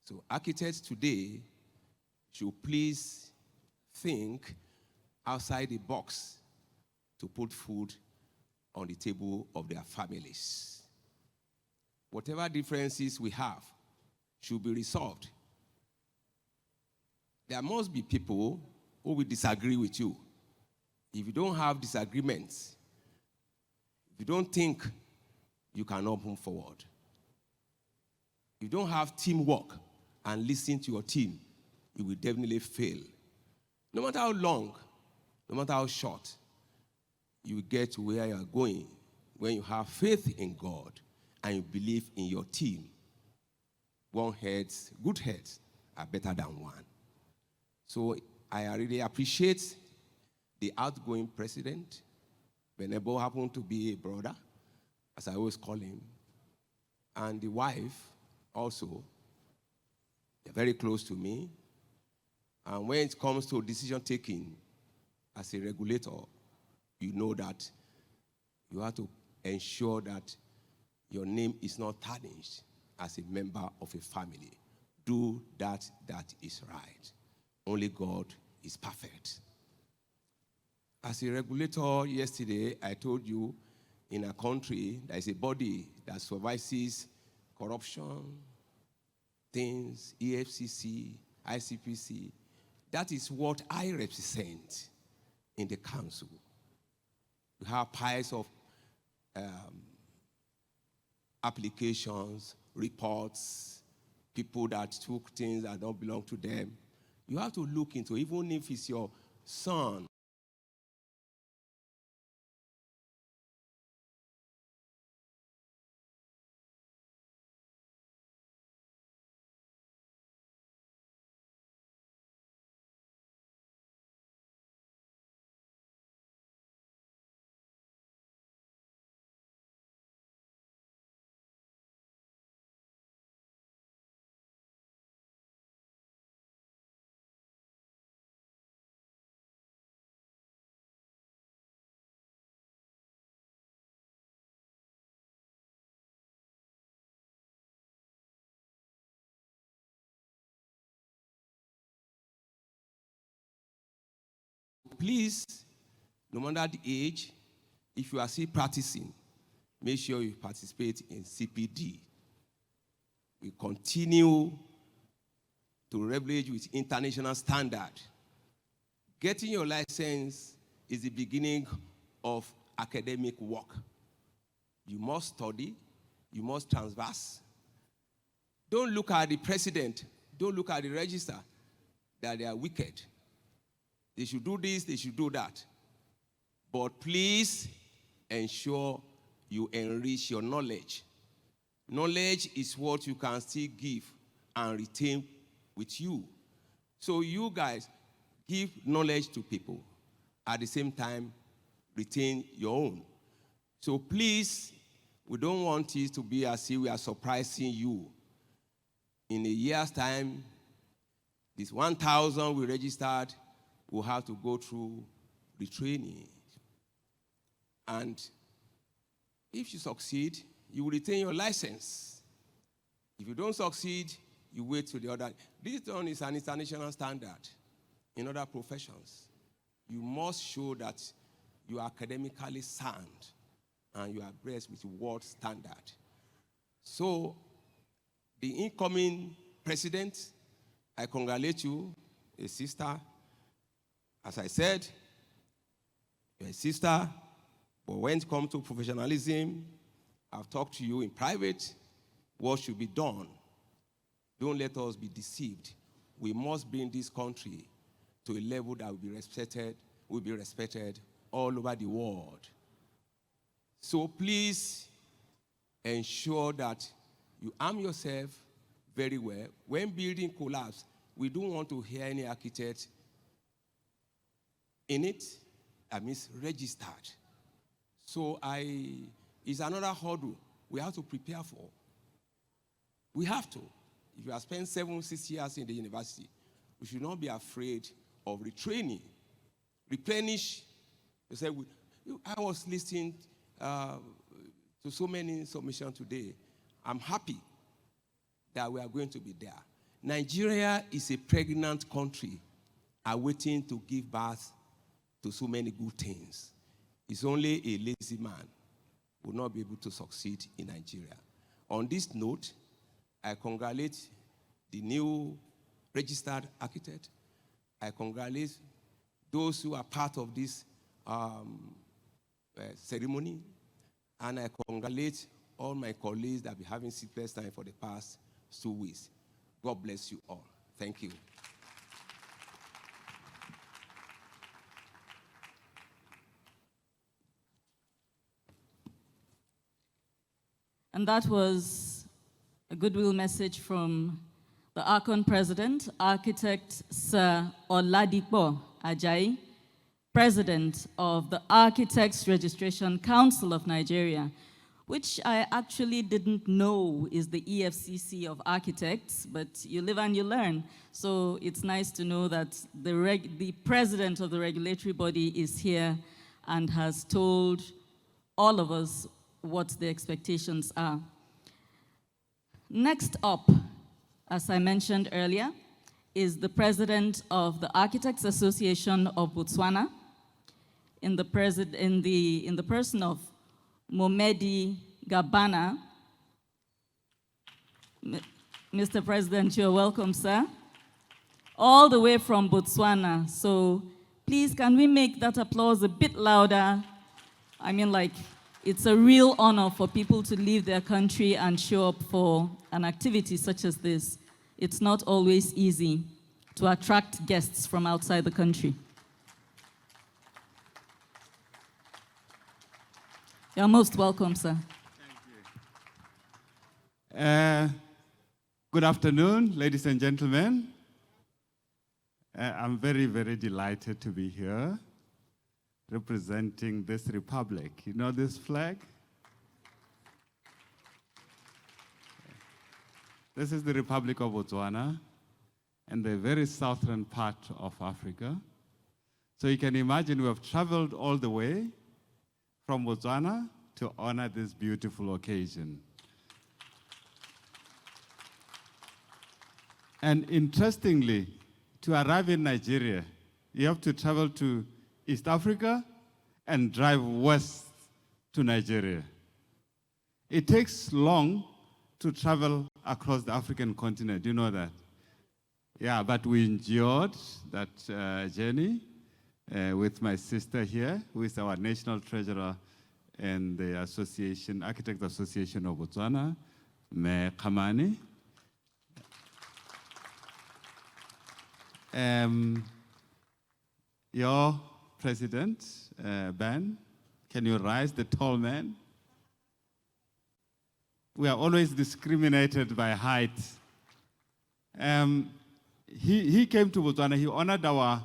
So architects today should please think outside the box to put food on the table of their families. Whatever differences we have should be resolved. There must be people who will disagree with you. If you don't have disagreements, if you don't think, you cannot move forward. If you don't have teamwork and listen to your team, you will definitely fail. No matter how long, no matter how short, you will get to where you are going when you have faith in God and you believe in your team. Good heads are better than one. So I really appreciate the outgoing president. Benebo happened to be a brother, as I always call him, and the wife also. They're very close to me. And when it comes to decision taking, as a regulator, you know that you have to ensure that your name is not tarnished as a member of a family. Do that is right. Only God is perfect. As a regulator, yesterday, I told you, in a country, there is a body that supervises corruption, things, EFCC, ICPC. That is what I represent in the council. We have piles of applications, reports, people that took things that don't belong to them. You have to look into, even if it's your son. Please, no matter the age, if you are still practicing, make sure you participate in CPD. We continue to leverage with international standard. Getting your license is the beginning of academic work. You must study, you must transverse. Don't look at the president, don't look at the register, that they are wicked. They should do this, they should do that. But please ensure you enrich your knowledge Knowledge is what you can still give and retain with you. So you guys give knowledge to people. At the same time, retain your own. So please, we don't want it to be as if we are surprising you. In a year's time, this 1,000 we registered will have to go through the training. And if you succeed, you will retain your license. If you don't succeed, you wait to the other. This one is an international standard in other professions. You must show that you are academically sound and you are abreast with world standard. So, the incoming president, I congratulate you, a sister. As I said, you're a sister, but when it comes to professionalism, I've talked to you in private, what should be done. Don't let us be deceived. We must bring this country to a level that will be respected all over the world. So please ensure that you arm yourself very well. When building collapse, we don't want to hear any architect in it, that means registered. So it's another hurdle we have to prepare for. We have to. If you have spent 7-6 years in the university, we should not be afraid of retraining. Replenish. You say, I was listening to so many submissions today. I'm happy that we are going to be there. Nigeria is a pregnant country awaiting to give birth to so many good things. It's only a lazy man who will not be able to succeed in Nigeria. On this note, I congratulate the new registered architect. I congratulate those who are part of this ceremony. And I congratulate all my colleagues that have been having sleepless time for the past 2 weeks. God bless you all. Thank you. And that was a goodwill message from the Archon President, Architect Sir Oladipo Ajayi, President of the Architects Registration Council of Nigeria, which I actually didn't know is the EFCC of architects, but you live and you learn. So it's nice to know that the president of the regulatory body is here and has told all of us what the expectations are. Next up, as I mentioned earlier, is the president of the Architects Association of Botswana, in the person of Momedi Gabana. Mr. President, you're welcome, sir. All the way from Botswana. So please, can we make that applause a bit louder? I mean, like, it's a real honor for people to leave their country and show up for an activity such as this. It's not always easy to attract guests from outside the country. You're most welcome, sir. Thank you. Good afternoon, ladies and gentlemen. I'm very, very delighted to be here representing this republic. You know this flag? This is the Republic of Botswana and the very southern part of Africa. So you can imagine we have traveled all the way from Botswana to honor this beautiful occasion. And interestingly, to arrive in Nigeria, you have to travel to East Africa and drive west to Nigeria. It takes long to travel across the African continent, you know that? Yeah, but we endured that journey with my sister here, who is our national treasurer and the association, Architects Association of Botswana, Me Kamani. Your president, Ben, can you rise, the tall man? we are always discriminated by height. He came to Botswana, he honored our